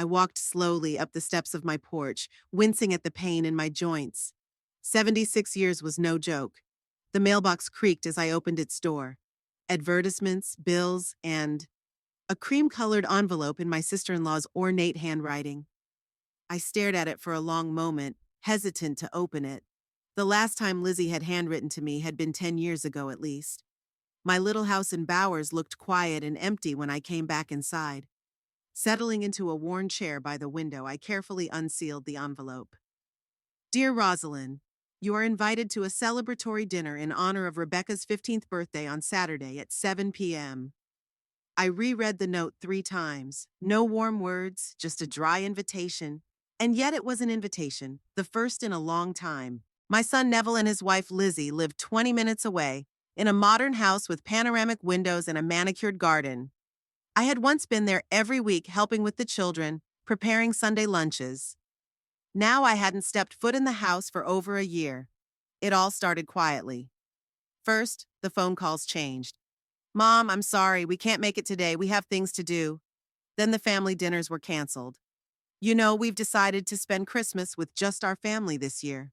I walked slowly up the steps of my porch, wincing at the pain in my joints. 76 years was no joke. The mailbox creaked as I opened its door. Advertisements, bills, and a cream-colored envelope in my sister-in-law's ornate handwriting. I stared at it for a long moment, hesitant to open it. The last time Lizzie had handwritten to me had been 10 years ago at least. My little house in Bowers looked quiet and empty when I came back inside. Settling into a worn chair by the window, I carefully unsealed the envelope. Dear Rosalind, you are invited to a celebratory dinner in honor of Rebecca's 15th birthday on Saturday at 7 p.m. I reread the note 3 times. No warm words, just a dry invitation. And yet it was an invitation, the first in a long time. My son Neville and his wife Lizzie lived 20 minutes away, in a modern house with panoramic windows and a manicured garden. I had once been there every week helping with the children, preparing Sunday lunches. Now I hadn't stepped foot in the house for over a year. It all started quietly. First, the phone calls changed. Mom, I'm sorry, we can't make it today, we have things to do. Then the family dinners were canceled. You know, we've decided to spend Christmas with just our family this year.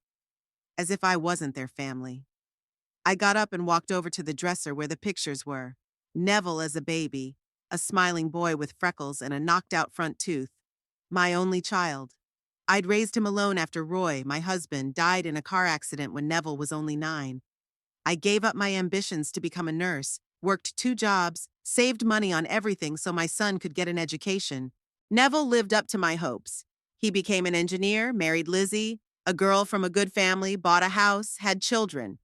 As if I wasn't their family. I got up and walked over to the dresser where the pictures were. Neville as a baby, a smiling boy with freckles and a knocked-out front tooth. My only child. I'd raised him alone after Roy, my husband, died in a car accident when Neville was only 9. I gave up my ambitions to become a nurse, worked 2 jobs, saved money on everything so my son could get an education. Neville lived up to my hopes. He became an engineer, married Lizzie, a girl from a good family, bought a house, had children.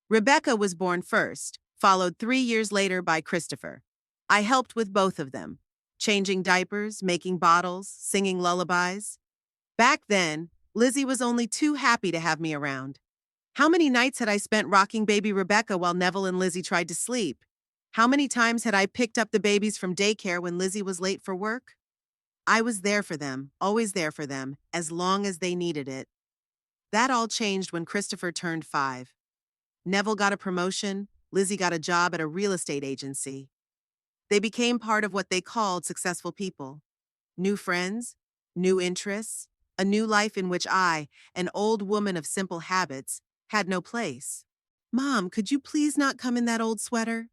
Rebecca was born first, followed 3 years later by Christopher. I helped with both of them, changing diapers, making bottles, singing lullabies. Back then, Lizzie was only too happy to have me around. How many nights had I spent rocking baby Rebecca while Neville and Lizzie tried to sleep? How many times had I picked up the babies from daycare when Lizzie was late for work? I was there for them, always there for them, as long as they needed it. That all changed when Christopher turned 5. Neville got a promotion, Lizzie got a job at a real estate agency. They became part of what they called successful people. New friends, new interests, a new life in which I, an old woman of simple habits, had no place. Mom, could you please not come in that old sweater?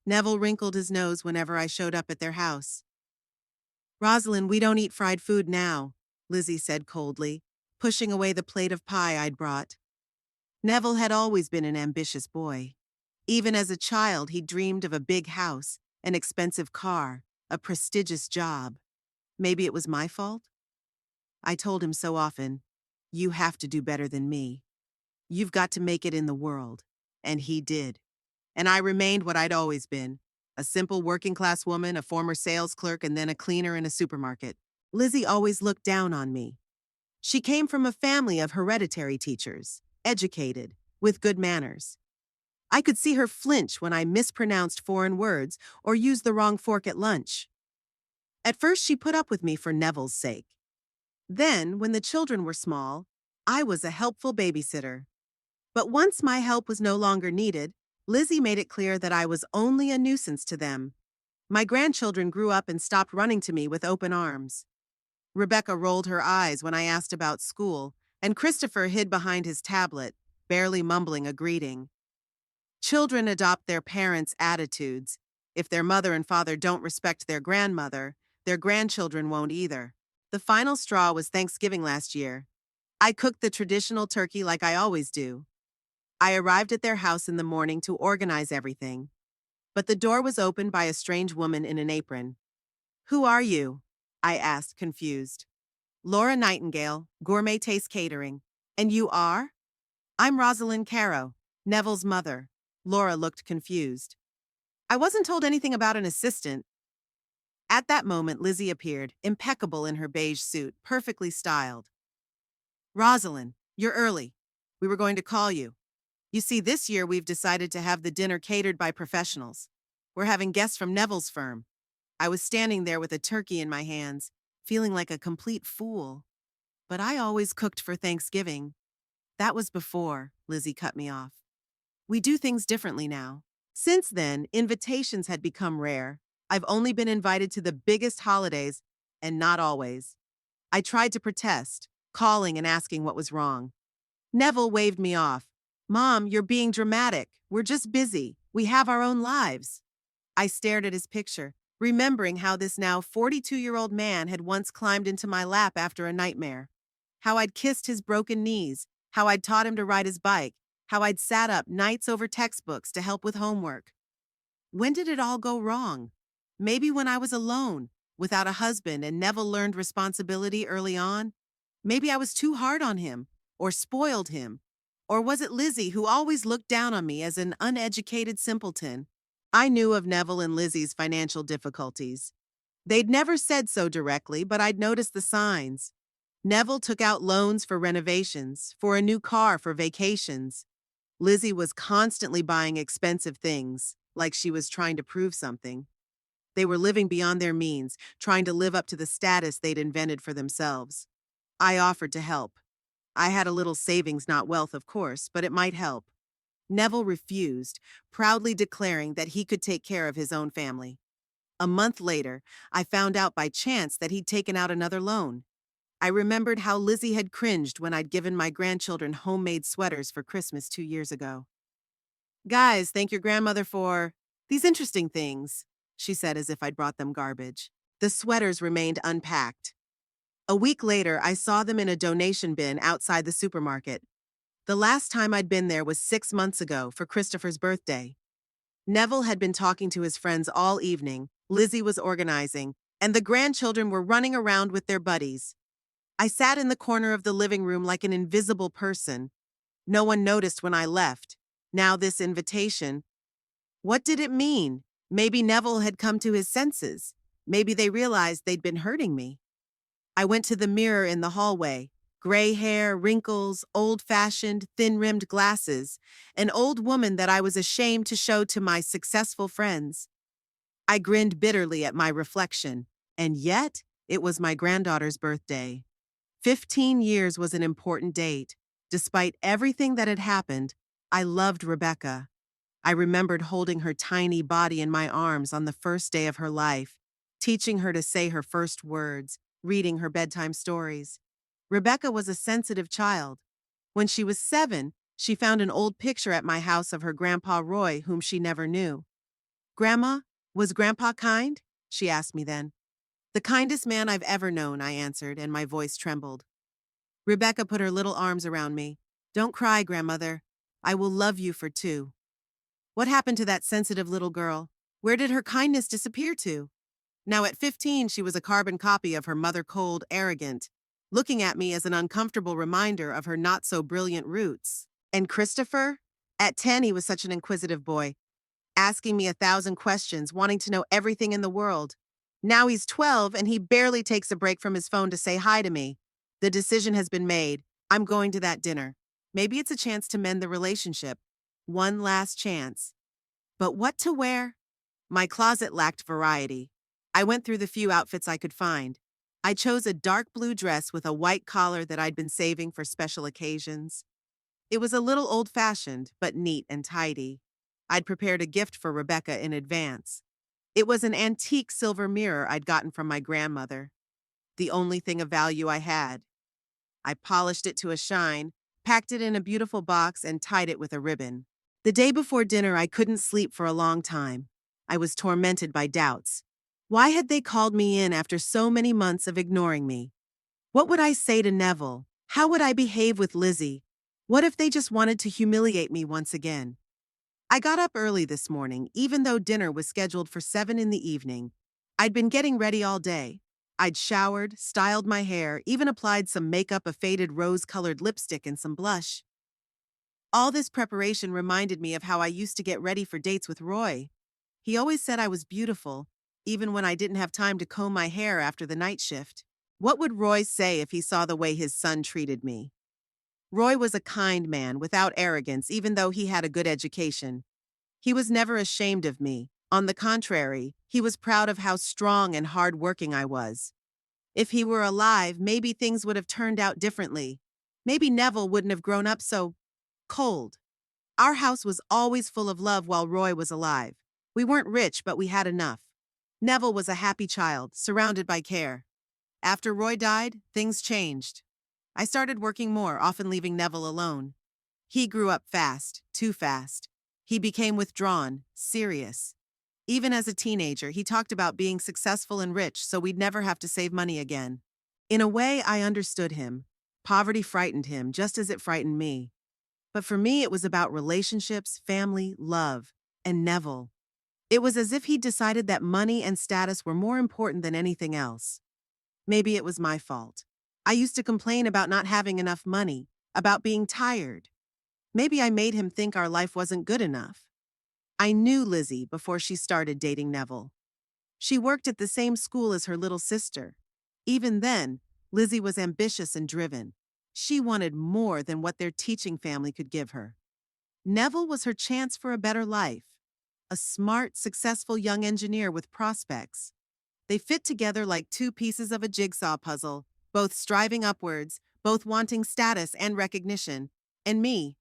Neville wrinkled his nose whenever I showed up at their house. Rosalind, we don't eat fried food now, Lizzie said coldly, pushing away the plate of pie I'd brought. Neville had always been an ambitious boy. Even as a child, he dreamed of a big house, an expensive car, a prestigious job. Maybe it was my fault? I told him so often, you have to do better than me. You've got to make it in the world. And he did. And I remained what I'd always been, a simple working-class woman, a former sales clerk, and then a cleaner in a supermarket. Lizzie always looked down on me. She came from a family of hereditary teachers, educated, with good manners. I could see her flinch when I mispronounced foreign words or used the wrong fork at lunch. At first, she put up with me for Neville's sake. Then, when the children were small, I was a helpful babysitter. But once my help was no longer needed, Lizzie made it clear that I was only a nuisance to them. My grandchildren grew up and stopped running to me with open arms. Rebecca rolled her eyes when I asked about school, and Christopher hid behind his tablet, barely mumbling a greeting. Children adopt their parents' attitudes. If their mother and father don't respect their grandmother, their grandchildren won't either. The final straw was Thanksgiving last year. I cooked the traditional turkey like I always do. I arrived at their house in the morning to organize everything. But the door was opened by a strange woman in an apron. Who are you? I asked, confused. Laura Nightingale, Gourmet Taste Catering. And you are? I'm Rosalind Caro, Neville's mother. Laura looked confused. I wasn't told anything about an assistant. At that moment, Lizzie appeared, impeccable in her beige suit, perfectly styled. Rosalind, you're early. We were going to call you. You see, this year we've decided to have the dinner catered by professionals. We're having guests from Neville's firm. I was standing there with a turkey in my hands, feeling like a complete fool. But I always cooked for Thanksgiving. That was before, Lizzie cut me off. We do things differently now. Since then, invitations had become rare. I've only been invited to the biggest holidays, and not always. I tried to protest, calling and asking what was wrong. Neville waved me off. Mom, you're being dramatic. We're just busy. We have our own lives. I stared at his picture, remembering how this now 42-year-old man had once climbed into my lap after a nightmare. How I'd kissed his broken knees, how I'd taught him to ride his bike, how I'd sat up nights over textbooks to help with homework. When did it all go wrong? Maybe when I was alone, without a husband, and Neville learned responsibility early on? Maybe I was too hard on him, or spoiled him. Or was it Lizzie who always looked down on me as an uneducated simpleton? I knew of Neville and Lizzie's financial difficulties. They'd never said so directly, but I'd noticed the signs. Neville took out loans for renovations, for a new car for vacations. Lizzie was constantly buying expensive things, like she was trying to prove something. They were living beyond their means, trying to live up to the status they'd invented for themselves. I offered to help. I had a little savings, not wealth, of course, but it might help. Neville refused, proudly declaring that he could take care of his own family. A month later, I found out by chance that he'd taken out another loan. I remembered how Lizzie had cringed when I'd given my grandchildren homemade sweaters for Christmas 2 years ago. Guys, thank your grandmother for these interesting things, she said as if I'd brought them garbage. The sweaters remained unpacked. A week later, I saw them in a donation bin outside the supermarket. The last time I'd been there was 6 months ago for Christopher's birthday. Neville had been talking to his friends all evening, Lizzie was organizing, and the grandchildren were running around with their buddies. I sat in the corner of the living room like an invisible person. No one noticed when I left. Now this invitation. What did it mean? Maybe Neville had come to his senses. Maybe they realized they'd been hurting me. I went to the mirror in the hallway. Gray hair, wrinkles, old-fashioned, thin-rimmed glasses, an old woman that I was ashamed to show to my successful friends. I grinned bitterly at my reflection, and yet it was my granddaughter's birthday. 15 years was an important date. Despite everything that had happened, I loved Rebecca. I remembered holding her tiny body in my arms on the first day of her life, teaching her to say her first words, reading her bedtime stories. Rebecca was a sensitive child. When she was 7, she found an old picture at my house of her Grandpa Roy, whom she never knew. "Grandma, was Grandpa kind?" she asked me then. "The kindest man I've ever known," I answered, and my voice trembled. Rebecca put her little arms around me. "Don't cry, grandmother. I will love you for 2. What happened to that sensitive little girl? Where did her kindness disappear to?" Now at 15, she was a carbon copy of her mother, cold, arrogant, looking at me as an uncomfortable reminder of her not-so-brilliant roots. And Christopher? At 10, he was such an inquisitive boy, asking me 1,000 questions, wanting to know everything in the world. Now he's 12, and he barely takes a break from his phone to say hi to me. The decision has been made. I'm going to that dinner. Maybe it's a chance to mend the relationship. One last chance. But what to wear? My closet lacked variety. I went through the few outfits I could find. I chose a dark blue dress with a white collar that I'd been saving for special occasions. It was a little old-fashioned, but neat and tidy. I'd prepared a gift for Rebecca in advance. It was an antique silver mirror I'd gotten from my grandmother, the only thing of value I had. I polished it to a shine, packed it in a beautiful box, and tied it with a ribbon. The day before dinner, I couldn't sleep for a long time. I was tormented by doubts. Why had they called me in after so many months of ignoring me? What would I say to Neville? How would I behave with Lizzie? What if they just wanted to humiliate me once again? I got up early this morning, even though dinner was scheduled for 7 in the evening. I'd been getting ready all day. I'd showered, styled my hair, even applied some makeup, a faded rose-colored lipstick, and some blush. All this preparation reminded me of how I used to get ready for dates with Roy. He always said I was beautiful, even when I didn't have time to comb my hair after the night shift. What would Roy say if he saw the way his son treated me? Roy was a kind man, without arrogance, even though he had a good education. He was never ashamed of me. On the contrary, he was proud of how strong and hard-working I was. If he were alive, maybe things would have turned out differently. Maybe Neville wouldn't have grown up so cold. Our house was always full of love while Roy was alive. We weren't rich, but we had enough. Neville was a happy child, surrounded by care. After Roy died, things changed. I started working more, often leaving Neville alone. He grew up fast, too fast. He became withdrawn, serious. Even as a teenager, he talked about being successful and rich so we'd never have to save money again. In a way, I understood him. Poverty frightened him, just as it frightened me. But for me, it was about relationships, family, love, and Neville. It was as if he'd decided that money and status were more important than anything else. Maybe it was my fault. I used to complain about not having enough money, about being tired. Maybe I made him think our life wasn't good enough. I knew Lizzie before she started dating Neville. She worked at the same school as her little sister. Even then, Lizzie was ambitious and driven. She wanted more than what their teaching family could give her. Neville was her chance for a better life. A smart, successful young engineer with prospects. They fit together like two pieces of a jigsaw puzzle, both striving upwards, both wanting status and recognition. And me.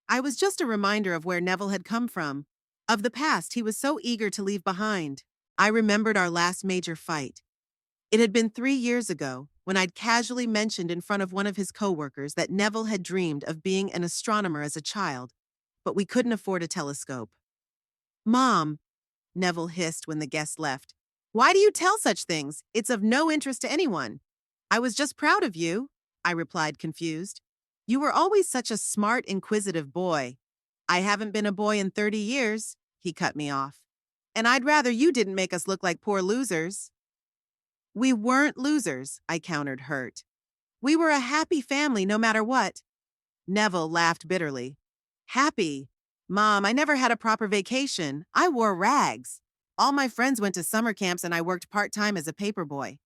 I was just a reminder of where Neville had come from, of the past he was so eager to leave behind. I remembered our last major fight. It had been 3 years ago, when I'd casually mentioned in front of one of his coworkers that Neville had dreamed of being an astronomer as a child, but we couldn't afford a telescope. "Mom," Neville hissed when the guest left, "why do you tell such things? It's of no interest to anyone." "I was just proud of you," I replied, confused. "You were always such a smart, inquisitive boy." "I haven't been a boy in 30 years, he cut me off. "And I'd rather you didn't make us look like poor losers." "We weren't losers," I countered, hurt. "We were a happy family no matter what." Neville laughed bitterly. "Happy? Mom, I never had a proper vacation. I wore rags. All my friends went to summer camps and I worked part-time as a paperboy.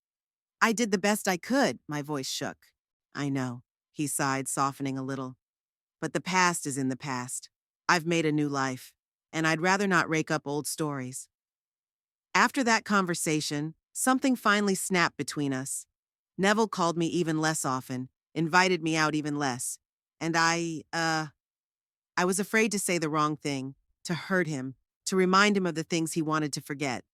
I did the best I could," my voice shook. "I know," he sighed, softening a little. "But the past is in the past. I've made a new life, and I'd rather not rake up old stories." After that conversation, something finally snapped between us. Neville called me even less often, invited me out even less, and I was afraid to say the wrong thing, to hurt him, to remind him of the things he wanted to forget.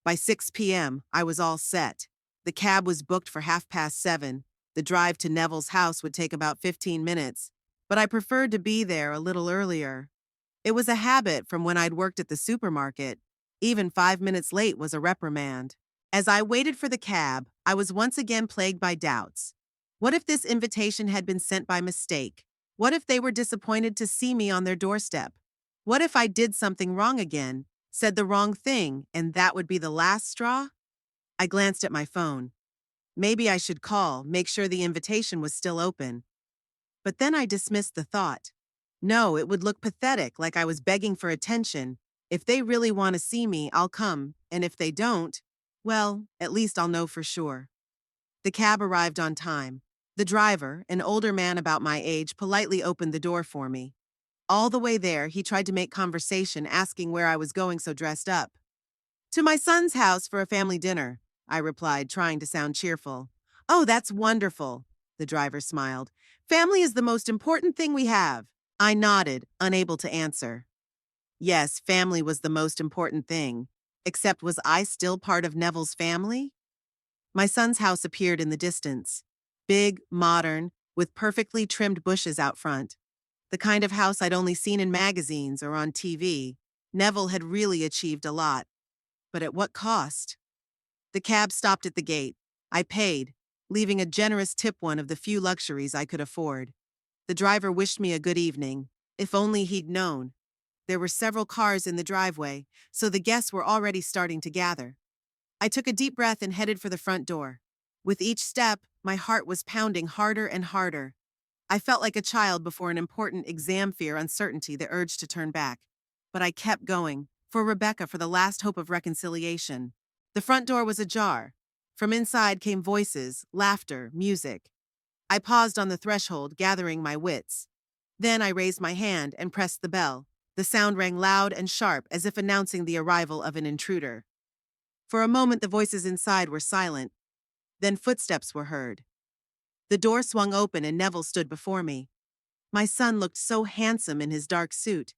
By 6 p.m., I was all set. The cab was booked for 7:30. The drive to Neville's house would take about 15 minutes, but I preferred to be there a little earlier. It was a habit from when I'd worked at the supermarket. Even 5 minutes late was a reprimand. As I waited for the cab, I was once again plagued by doubts. What if this invitation had been sent by mistake? What if they were disappointed to see me on their doorstep? What if I did something wrong again, said the wrong thing, and that would be the last straw? I glanced at my phone. Maybe I should call, make sure the invitation was still open. But then I dismissed the thought. No, it would look pathetic, like I was begging for attention. If they really want to see me, I'll come, and if they don't, well, at least I'll know for sure. The cab arrived on time. The driver, an older man about my age, politely opened the door for me. All the way there, he tried to make conversation, asking where I was going so dressed up. "To my son's house for a family dinner," I replied, trying to sound cheerful. "Oh, that's wonderful," the driver smiled. "Family is the most important thing we have." I nodded, unable to answer. Yes, family was the most important thing. Except, was I still part of Neville's family? My son's house appeared in the distance. Big, modern, with perfectly trimmed bushes out front. The kind of house I'd only seen in magazines or on TV. Neville had really achieved a lot. But at what cost? The cab stopped at the gate. I paid, leaving a generous tip, one of the few luxuries I could afford. The driver wished me a good evening. If only he'd known. There were several cars in the driveway, so the guests were already starting to gather. I took a deep breath and headed for the front door. With each step, my heart was pounding harder and harder. I felt like a child before an important exam, fear, uncertainty, the urge to turn back. But I kept going, for Rebecca, for the last hope of reconciliation. The front door was ajar. From inside came voices, laughter, music. I paused on the threshold, gathering my wits. Then I raised my hand and pressed the bell. The sound rang loud and sharp, as if announcing the arrival of an intruder. For a moment, the voices inside were silent. Then footsteps were heard. The door swung open and Neville stood before me. My son looked so handsome in his dark suit.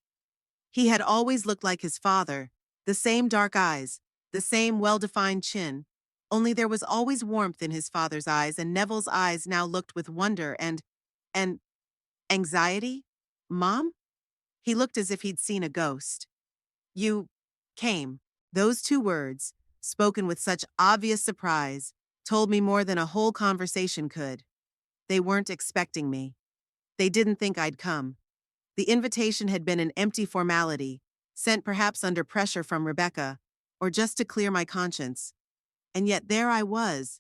He had always looked like his father, the same dark eyes, the same well-defined chin. Only there was always warmth in his father's eyes, and Neville's eyes now looked with wonder and anxiety. Mom? He looked as if he'd seen a ghost. You came. Those two words, spoken with such obvious surprise, told me more than a whole conversation could. They weren't expecting me. They didn't think I'd come. The invitation had been an empty formality, sent perhaps under pressure from Rebecca, or just to clear my conscience. And yet there I was,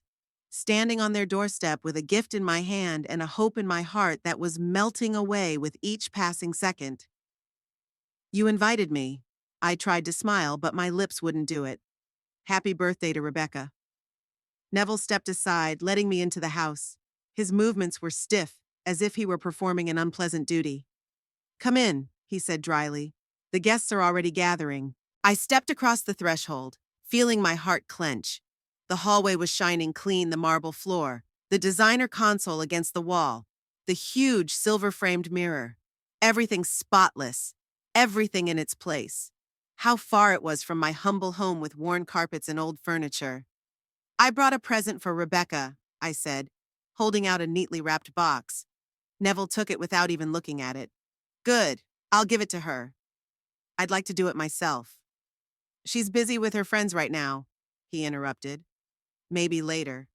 standing on their doorstep with a gift in my hand and a hope in my heart that was melting away with each passing second. You invited me. I tried to smile, but my lips wouldn't do it. Happy birthday to Rebecca. Neville stepped aside, letting me into the house. His movements were stiff, as if he were performing an unpleasant duty. Come in, he said dryly. The guests are already gathering. I stepped across the threshold, feeling my heart clench. The hallway was shining clean, the marble floor, the designer console against the wall, the huge silver-framed mirror. Everything spotless, everything in its place. How far it was from my humble home with worn carpets and old furniture. I brought a present for Rebecca, I said, holding out a neatly wrapped box. Neville took it without even looking at it. Good, I'll give it to her. I'd like to do it myself. She's busy with her friends right now, he interrupted. Maybe later.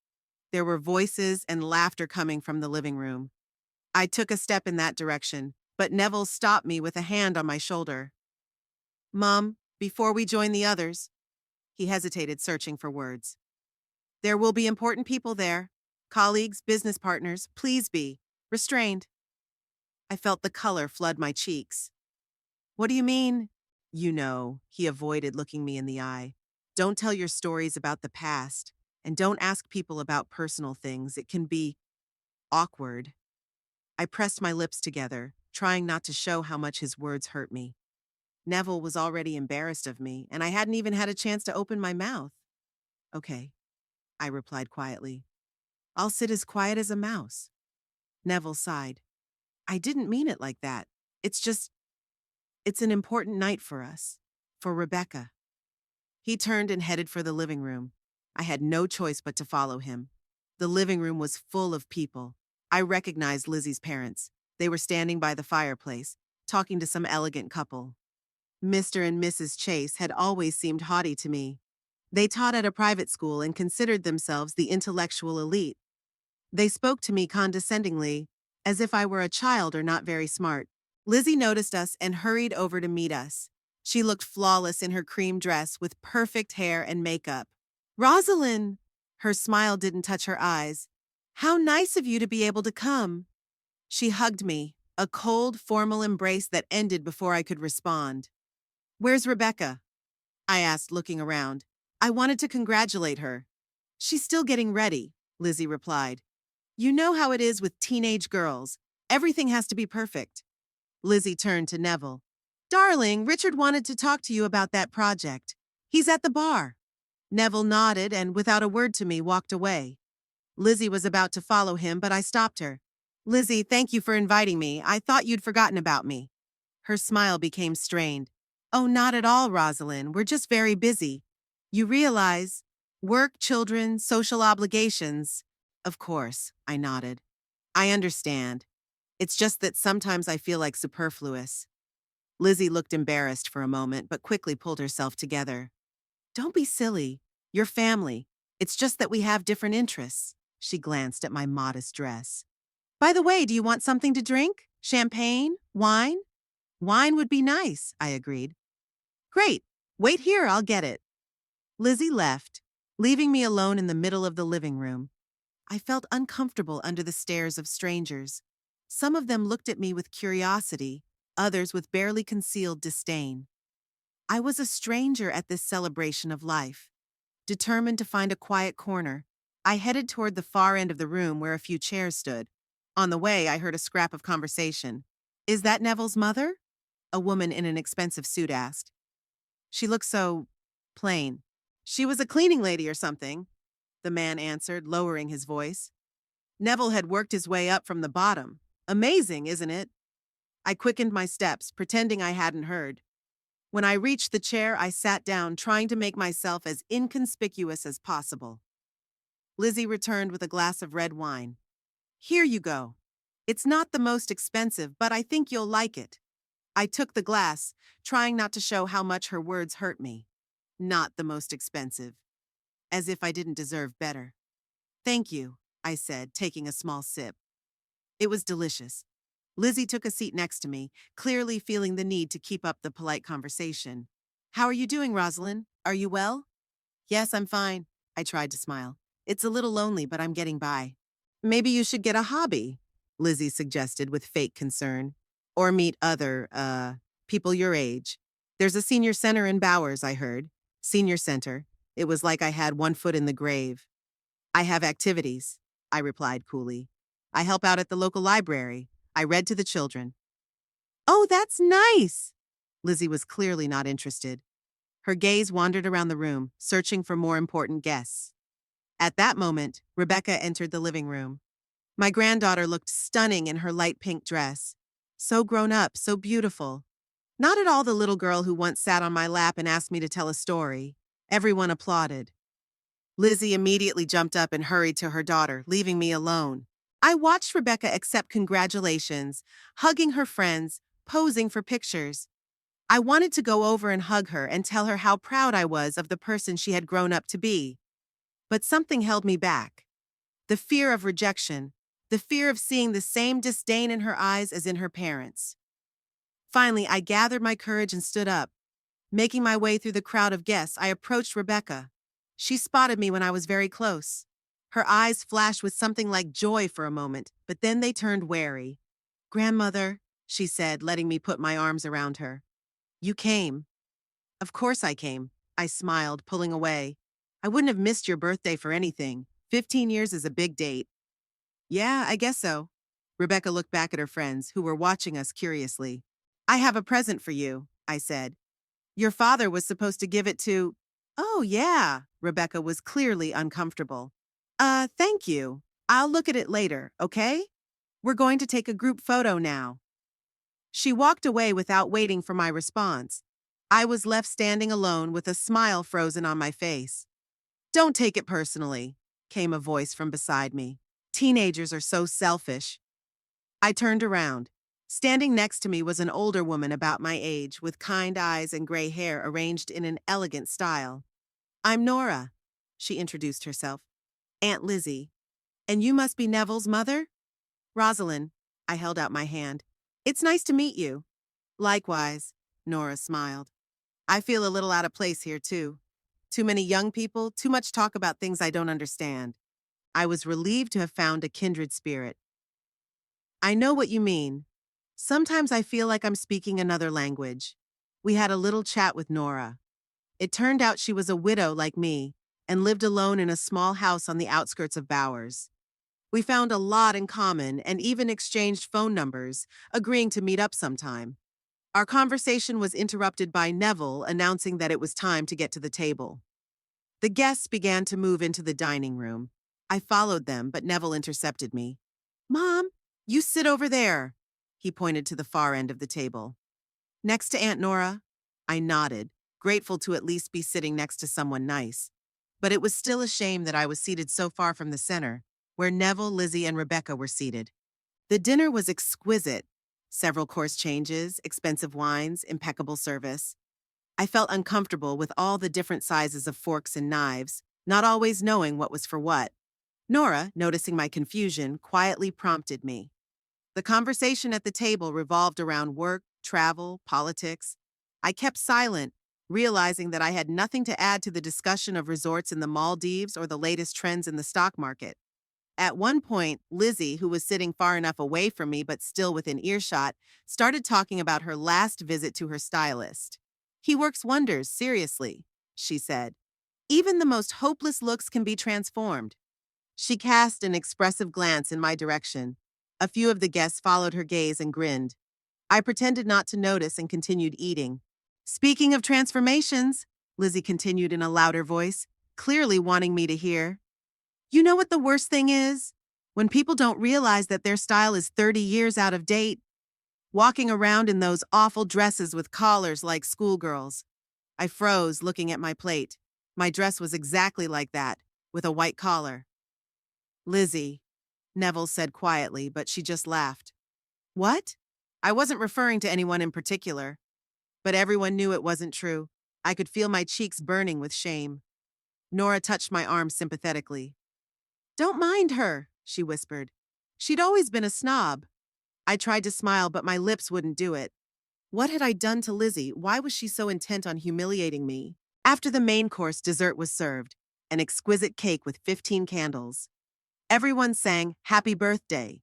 There were voices and laughter coming from the living room. I took a step in that direction, but Neville stopped me with a hand on my shoulder. Mom, before we join the others, he hesitated, searching for words. There will be important people there. Colleagues, business partners, please be restrained. I felt the color flood my cheeks. What do you mean? You know, he avoided looking me in the eye. Don't tell your stories about the past, and don't ask people about personal things. It can be awkward. I pressed my lips together, trying not to show how much his words hurt me. Neville was already embarrassed of me, and I hadn't even had a chance to open my mouth. Okay, I replied quietly. I'll sit as quiet as a mouse. Neville sighed. I didn't mean it like that. It's an important night for us. For Rebecca. He turned and headed for the living room. I had no choice but to follow him. The living room was full of people. I recognized Lizzie's parents. They were standing by the fireplace, talking to some elegant couple. Mr. and Mrs. Chase had always seemed haughty to me. They taught at a private school and considered themselves the intellectual elite. They spoke to me condescendingly, as if I were a child or not very smart. Lizzie noticed us and hurried over to meet us. She looked flawless in her cream dress with perfect hair and makeup. Rosalind! Her smile didn't touch her eyes. How nice of you to be able to come. She hugged me, a cold, formal embrace that ended before I could respond. Where's Rebecca? I asked, looking around. I wanted to congratulate her. She's still getting ready, Lizzie replied. You know how it is with teenage girls. Everything has to be perfect. Lizzie turned to Neville. Darling, Richard wanted to talk to you about that project. He's at the bar. Neville nodded and, without a word to me, walked away. Lizzie was about to follow him, but I stopped her. Lizzie, thank you for inviting me. I thought you'd forgotten about me. Her smile became strained. Oh, not at all, Rosalind. We're just very busy. You realize, work, children, social obligations. Of course, I nodded. I understand. It's just that sometimes I feel like superfluous. Lizzie looked embarrassed for a moment, but quickly pulled herself together. Don't be silly. You're family. It's just that we have different interests. She glanced at my modest dress. By the way, do you want something to drink? Champagne? Wine? Wine would be nice, I agreed. Great. Wait here, I'll get it. Lizzie left, leaving me alone in the middle of the living room. I felt uncomfortable under the stares of strangers. Some of them looked at me with curiosity, others with barely concealed disdain. I was a stranger at this celebration of life. Determined to find a quiet corner, I headed toward the far end of the room where a few chairs stood. On the way, I heard a scrap of conversation. Is that Neville's mother? A woman in an expensive suit asked. She looked so plain. She was a cleaning lady or something, the man answered, lowering his voice. Neville had worked his way up from the bottom. Amazing, isn't it? I quickened my steps, pretending I hadn't heard. When I reached the chair, I sat down, trying to make myself as inconspicuous as possible. Lizzie returned with a glass of red wine. Here you go. It's not the most expensive, but I think you'll like it. I took the glass, trying not to show how much her words hurt me. Not the most expensive. As if I didn't deserve better. Thank you, I said, taking a small sip. It was delicious. Lizzie took a seat next to me, clearly feeling the need to keep up the polite conversation. How are you doing, Rosalind? Are you well? Yes, I'm fine. I tried to smile. It's a little lonely, but I'm getting by. Maybe you should get a hobby, Lizzie suggested with fake concern. Or meet other, people your age. There's a senior center in Bowers, I heard. Senior center. It was like I had one foot in the grave. I have activities, I replied coolly. I help out at the local library. I read to the children. Oh, that's nice! Lizzie was clearly not interested. Her gaze wandered around the room, searching for more important guests. At that moment, Rebecca entered the living room. My granddaughter looked stunning in her light pink dress. So grown up, so beautiful. Not at all the little girl who once sat on my lap and asked me to tell a story. Everyone applauded. Lizzie immediately jumped up and hurried to her daughter, leaving me alone. I watched Rebecca accept congratulations, hugging her friends, posing for pictures. I wanted to go over and hug her and tell her how proud I was of the person she had grown up to be. But something held me back. The fear of rejection, the fear of seeing the same disdain in her eyes as in her parents. Finally, I gathered my courage and stood up. Making my way through the crowd of guests, I approached Rebecca. She spotted me when I was very close. Her eyes flashed with something like joy for a moment, but then they turned wary. Grandmother, she said, letting me put my arms around her. You came. Of course I came. I smiled, pulling away. I wouldn't have missed your birthday for anything. 15 years is a big date. Yeah, I guess so. Rebecca looked back at her friends, who were watching us curiously. I have a present for you, I said. Your father was supposed to give it to... Oh, yeah. Rebecca was clearly uncomfortable. Thank you. I'll look at it later, okay? We're going to take a group photo now. She walked away without waiting for my response. I was left standing alone with a smile frozen on my face. Don't take it personally, came a voice from beside me. Teenagers are so selfish. I turned around. Standing next to me was an older woman about my age, with kind eyes and gray hair arranged in an elegant style. I'm Nora, she introduced herself. Aunt Lizzie. And you must be Neville's mother? Rosalind. I held out my hand. It's nice to meet you. Likewise, Nora smiled. I feel a little out of place here, too. Too many young people, too much talk about things I don't understand. I was relieved to have found a kindred spirit. I know what you mean. Sometimes I feel like I'm speaking another language. We had a little chat with Nora. It turned out she was a widow like me and lived alone in a small house on the outskirts of Bowers. We found a lot in common and even exchanged phone numbers, agreeing to meet up sometime. Our conversation was interrupted by Neville announcing that it was time to get to the table. The guests began to move into the dining room. I followed them, but Neville intercepted me. Mom, you sit over there. He pointed to the far end of the table. Next to Aunt Nora? I nodded, grateful to at least be sitting next to someone nice. But it was still a shame that I was seated so far from the center, where Neville, Lizzie, and Rebecca were seated. The dinner was exquisite. Several course changes, expensive wines, impeccable service. I felt uncomfortable with all the different sizes of forks and knives, not always knowing what was for what. Nora, noticing my confusion, quietly prompted me. The conversation at the table revolved around work, travel, politics. I kept silent, realizing that I had nothing to add to the discussion of resorts in the Maldives or the latest trends in the stock market. At one point, Lizzie, who was sitting far enough away from me but still within earshot, started talking about her last visit to her stylist. He works wonders, seriously, she said. Even the most hopeless looks can be transformed. She cast an expressive glance in my direction. A few of the guests followed her gaze and grinned. I pretended not to notice and continued eating. Speaking of transformations, Lizzie continued in a louder voice, clearly wanting me to hear. You know what the worst thing is? When people don't realize that their style is 30 years out of date. Walking around in those awful dresses with collars like schoolgirls. I froze, looking at my plate. My dress was exactly like that, with a white collar. Lizzie, Neville said quietly, but she just laughed. What? I wasn't referring to anyone in particular, but everyone knew it wasn't true. I could feel my cheeks burning with shame. Nora touched my arm sympathetically. Don't mind her, she whispered. She'd always been a snob. I tried to smile, but my lips wouldn't do it. What had I done to Lizzie? Why was she so intent on humiliating me? After the main course, dessert was served, an exquisite cake with 15 candles. Everyone sang Happy Birthday.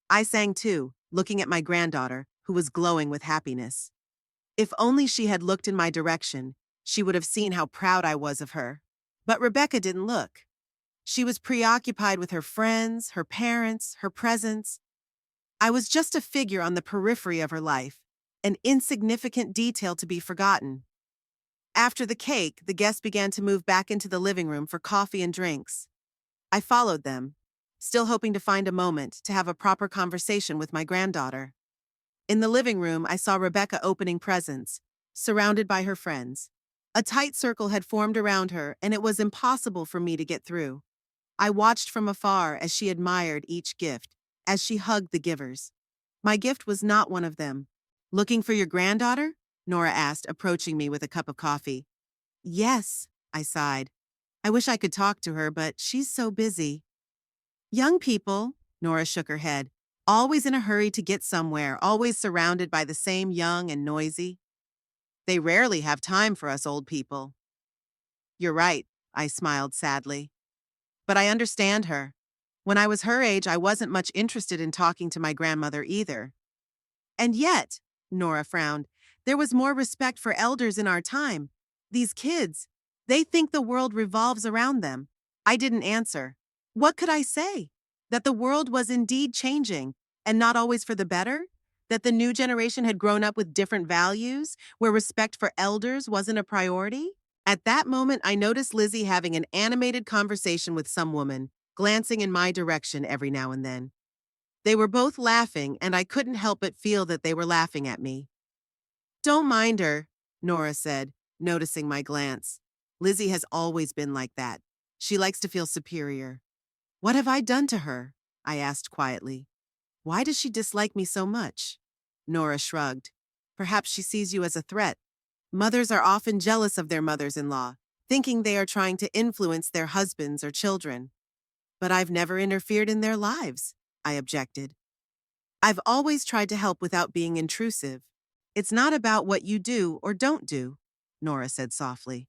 I sang too, looking at my granddaughter, who was glowing with happiness. If only she had looked in my direction, she would have seen how proud I was of her. But Rebecca didn't look. She was preoccupied with her friends, her parents, her presents. I was just a figure on the periphery of her life, an insignificant detail to be forgotten. After the cake, the guests began to move back into the living room for coffee and drinks. I followed them, still hoping to find a moment to have a proper conversation with my granddaughter. In the living room, I saw Rebecca opening presents, surrounded by her friends. A tight circle had formed around her, and it was impossible for me to get through. I watched from afar as she admired each gift, as she hugged the givers. My gift was not one of them. Looking for your granddaughter? Nora asked, approaching me with a cup of coffee. Yes, I sighed. I wish I could talk to her, but she's so busy. Young people, Nora shook her head, always in a hurry to get somewhere, always surrounded by the same young and noisy. They rarely have time for us old people. You're right, I smiled sadly. But I understand her. When I was her age, I wasn't much interested in talking to my grandmother either. And yet, Nora frowned, there was more respect for elders in our time. These kids, they think the world revolves around them. I didn't answer. What could I say? That the world was indeed changing, and not always for the better? That the new generation had grown up with different values, where respect for elders wasn't a priority? At that moment, I noticed Lizzie having an animated conversation with some woman, glancing in my direction every now and then. They were both laughing, and I couldn't help but feel that they were laughing at me. Don't mind her, Nora said, noticing my glance. Lizzie has always been like that. She likes to feel superior. What have I done to her? I asked quietly. Why does she dislike me so much? Nora shrugged. Perhaps she sees you as a threat. Mothers are often jealous of their mothers-in-law, thinking they are trying to influence their husbands or children. But I've never interfered in their lives, I objected. I've always tried to help without being intrusive. It's not about what you do or don't do, Nora said softly.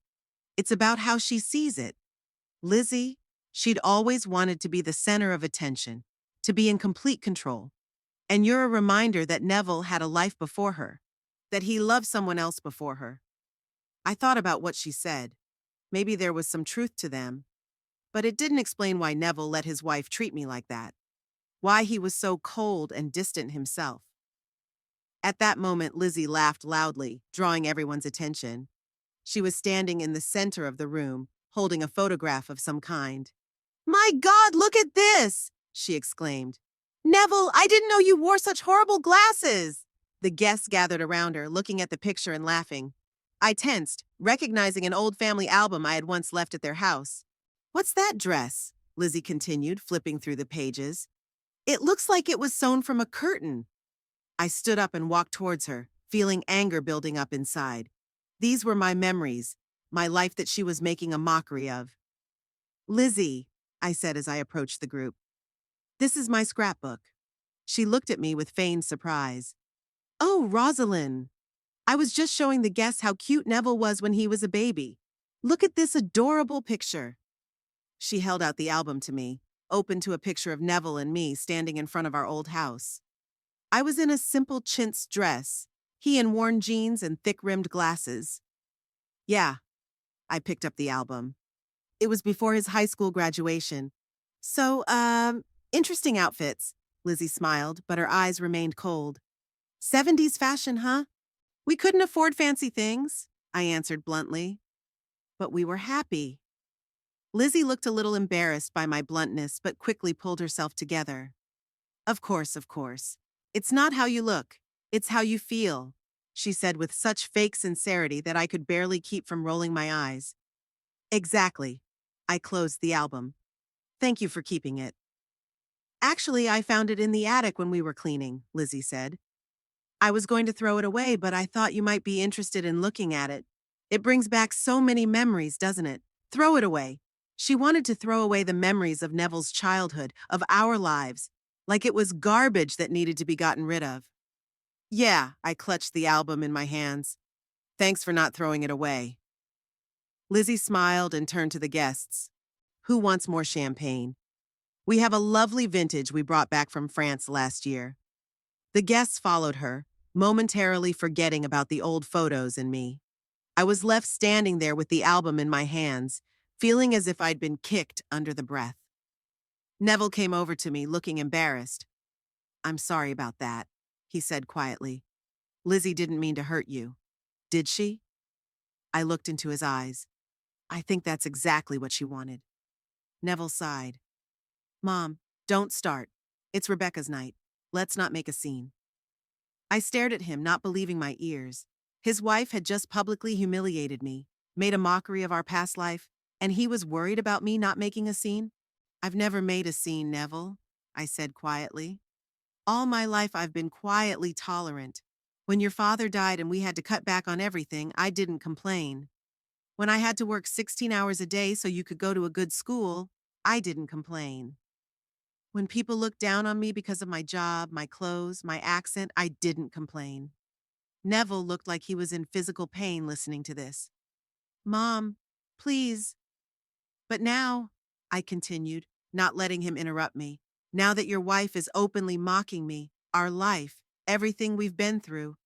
It's about how she sees it. Lizzie, she'd always wanted to be the center of attention, to be in complete control. And you're a reminder that Neville had a life before her, that he loved someone else before her. I thought about what she said. Maybe there was some truth to them, but it didn't explain why Neville let his wife treat me like that, why he was so cold and distant himself. At that moment, Lizzie laughed loudly, drawing everyone's attention. She was standing in the center of the room, holding a photograph of some kind. My God, look at this! She exclaimed. Neville, I didn't know you wore such horrible glasses! The guests gathered around her, looking at the picture and laughing. I tensed, recognizing an old family album I had once left at their house. What's that dress? Lizzie continued, flipping through the pages. It looks like it was sewn from a curtain. I stood up and walked towards her, feeling anger building up inside. These were my memories, my life that she was making a mockery of. Lizzie, I said as I approached the group. This is my scrapbook. She looked at me with feigned surprise. Oh, Rosalind. I was just showing the guests how cute Neville was when he was a baby. Look at this adorable picture. She held out the album to me, open to a picture of Neville and me standing in front of our old house. I was in a simple chintz dress, he in worn jeans and thick-rimmed glasses. Yeah, I picked up the album. It was before his high school graduation. So, interesting outfits, Lizzie smiled, but her eyes remained cold. 70s fashion, huh? We couldn't afford fancy things, I answered bluntly. But we were happy. Lizzie looked a little embarrassed by my bluntness, but quickly pulled herself together. Of course, of course. It's not how you look, it's how you feel, she said with such fake sincerity that I could barely keep from rolling my eyes. Exactly. I closed the album. Thank you for keeping it. Actually, I found it in the attic when we were cleaning, Lizzie said. I was going to throw it away, but I thought you might be interested in looking at it. It brings back so many memories, doesn't it? Throw it away. She wanted to throw away the memories of Neville's childhood, of our lives, like it was garbage that needed to be gotten rid of. Yeah, I clutched the album in my hands. Thanks for not throwing it away. Lizzie smiled and turned to the guests. Who wants more champagne? We have a lovely vintage we brought back from France last year. The guests followed her, momentarily forgetting about the old photos and me. I was left standing there with the album in my hands, feeling as if I'd been kicked under the breath. Neville came over to me, looking embarrassed. I'm sorry about that, he said quietly. Lizzie didn't mean to hurt you. Did she? I looked into his eyes. I think that's exactly what she wanted. Neville sighed. Mom, don't start. It's Rebecca's night. Let's not make a scene. I stared at him, not believing my ears. His wife had just publicly humiliated me, made a mockery of our past life, and he was worried about me not making a scene? I've never made a scene, Neville, I said quietly. All my life I've been quietly tolerant. When your father died and we had to cut back on everything, I didn't complain. When I had to work 16 hours a day so you could go to a good school, I didn't complain. When people looked down on me because of my job, my clothes, my accent, I didn't complain. Neville looked like he was in physical pain listening to this. Mom, please. But now, I continued, not letting him interrupt me, now that your wife is openly mocking me, our life, everything we've been through,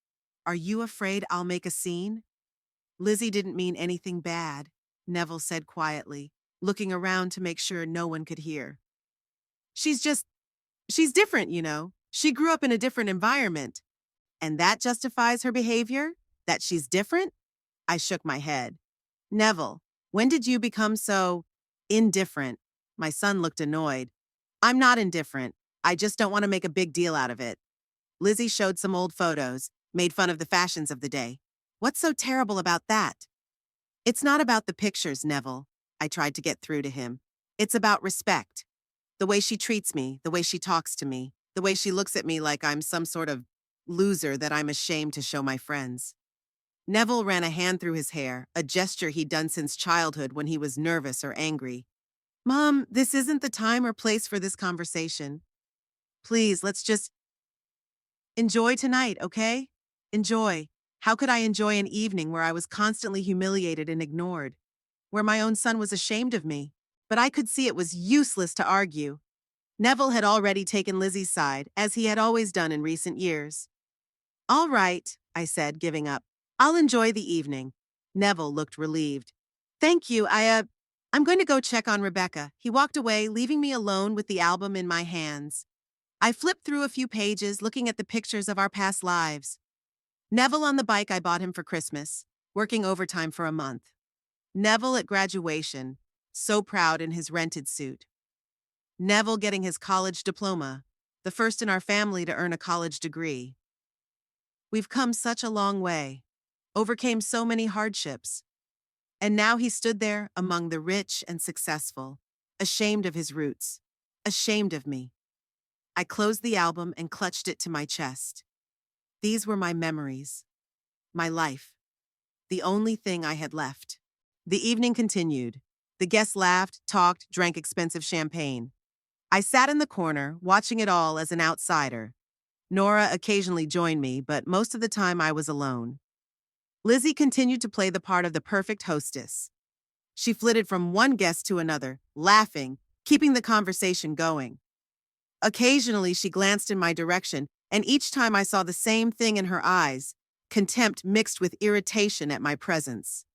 are you afraid I'll make a scene? Lizzie didn't mean anything bad, Neville said quietly, looking around to make sure no one could hear. She's different, you know. She grew up in a different environment. And that justifies her behavior? That she's different? I shook my head. Neville, when did you become so indifferent? My son looked annoyed. I'm not indifferent. I just don't want to make a big deal out of it. Lizzie showed some old photos, made fun of the fashions of the day. What's so terrible about that? It's not about the pictures, Neville. I tried to get through to him. It's about respect. The way she treats me, the way she talks to me, the way she looks at me like I'm some sort of loser that I'm ashamed to show my friends. Neville ran a hand through his hair, a gesture he'd done since childhood when he was nervous or angry. Mom, this isn't the time or place for this conversation. Please, let's just enjoy tonight, okay? Enjoy. How could I enjoy an evening where I was constantly humiliated and ignored? Where my own son was ashamed of me? But I could see it was useless to argue. Neville had already taken Lizzie's side, as he had always done in recent years. All right, I said, giving up. I'll enjoy the evening. Neville looked relieved. Thank you, I'm going to go check on Rebecca. He walked away, leaving me alone with the album in my hands. I flipped through a few pages, looking at the pictures of our past lives. Neville on the bike I bought him for Christmas, working overtime for a month. Neville at graduation, so proud in his rented suit. Neville getting his college diploma, the first in our family to earn a college degree. We've come such a long way, overcame so many hardships. And now he stood there among the rich and successful, ashamed of his roots, ashamed of me. I closed the album and clutched it to my chest. These were my memories, my life, the only thing I had left. The evening continued. The guests laughed, talked, drank expensive champagne. I sat in the corner, watching it all as an outsider. Nora occasionally joined me, but most of the time I was alone. Lizzie continued to play the part of the perfect hostess. She flitted from one guest to another, laughing, keeping the conversation going. Occasionally she glanced in my direction, and each time I saw the same thing in her eyes, contempt mixed with irritation at my presence.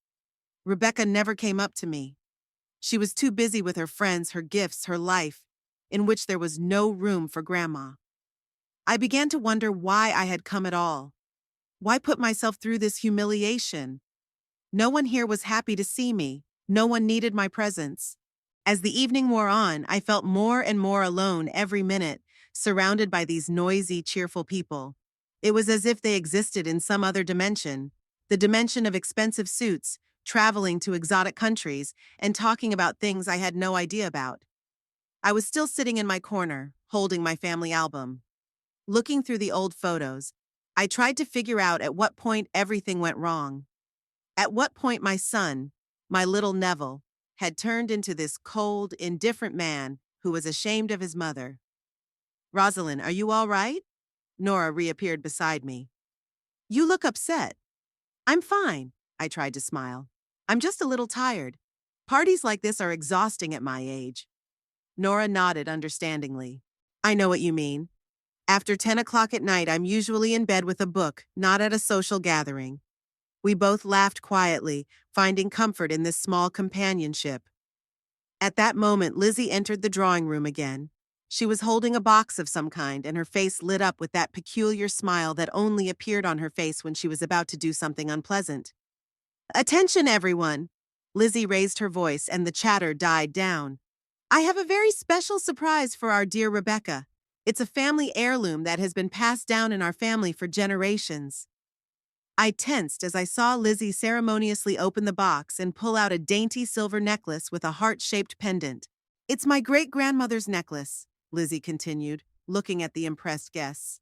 Rebecca never came up to me. She was too busy with her friends, her gifts, her life, in which there was no room for Grandma. I began to wonder why I had come at all. Why put myself through this humiliation? No one here was happy to see me. No one needed my presence. As the evening wore on, I felt more and more alone every minute, surrounded by these noisy, cheerful people. It was as if they existed in some other dimension, the dimension of expensive suits, traveling to exotic countries, and talking about things I had no idea about. I was still sitting in my corner, holding my family album. Looking through the old photos, I tried to figure out at what point everything went wrong. At what point my son, my little Neville, had turned into this cold, indifferent man who was ashamed of his mother. "Rosalind, are you all right?" Nora reappeared beside me. "You look upset." "I'm fine," I tried to smile. "I'm just a little tired. Parties like this are exhausting at my age." Nora nodded understandingly. "I know what you mean. After 10 o'clock at night, I'm usually in bed with a book, not at a social gathering." We both laughed quietly, finding comfort in this small companionship. At that moment, Lizzie entered the drawing room again. She was holding a box of some kind, and her face lit up with that peculiar smile that only appeared on her face when she was about to do something unpleasant. "Attention, everyone!" Lizzie raised her voice, and the chatter died down. "I have a very special surprise for our dear Rebecca. It's a family heirloom that has been passed down in our family for generations." I tensed as I saw Lizzie ceremoniously open the box and pull out a dainty silver necklace with a heart-shaped pendant. "It's my great-grandmother's necklace," Lizzie continued, looking at the impressed guests.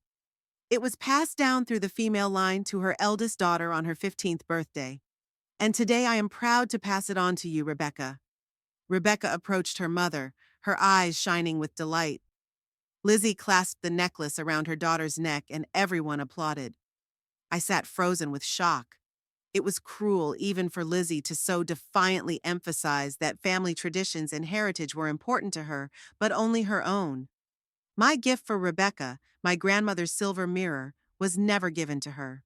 "It was passed down through the female line to her eldest daughter on her 15th birthday. And today I am proud to pass it on to you, Rebecca." Rebecca approached her mother, her eyes shining with delight. Lizzie clasped the necklace around her daughter's neck, and everyone applauded. I sat frozen with shock. It was cruel even for Lizzie to so defiantly emphasize that family traditions and heritage were important to her, but only her own. My gift for Rebecca, my grandmother's silver mirror, was never given to her.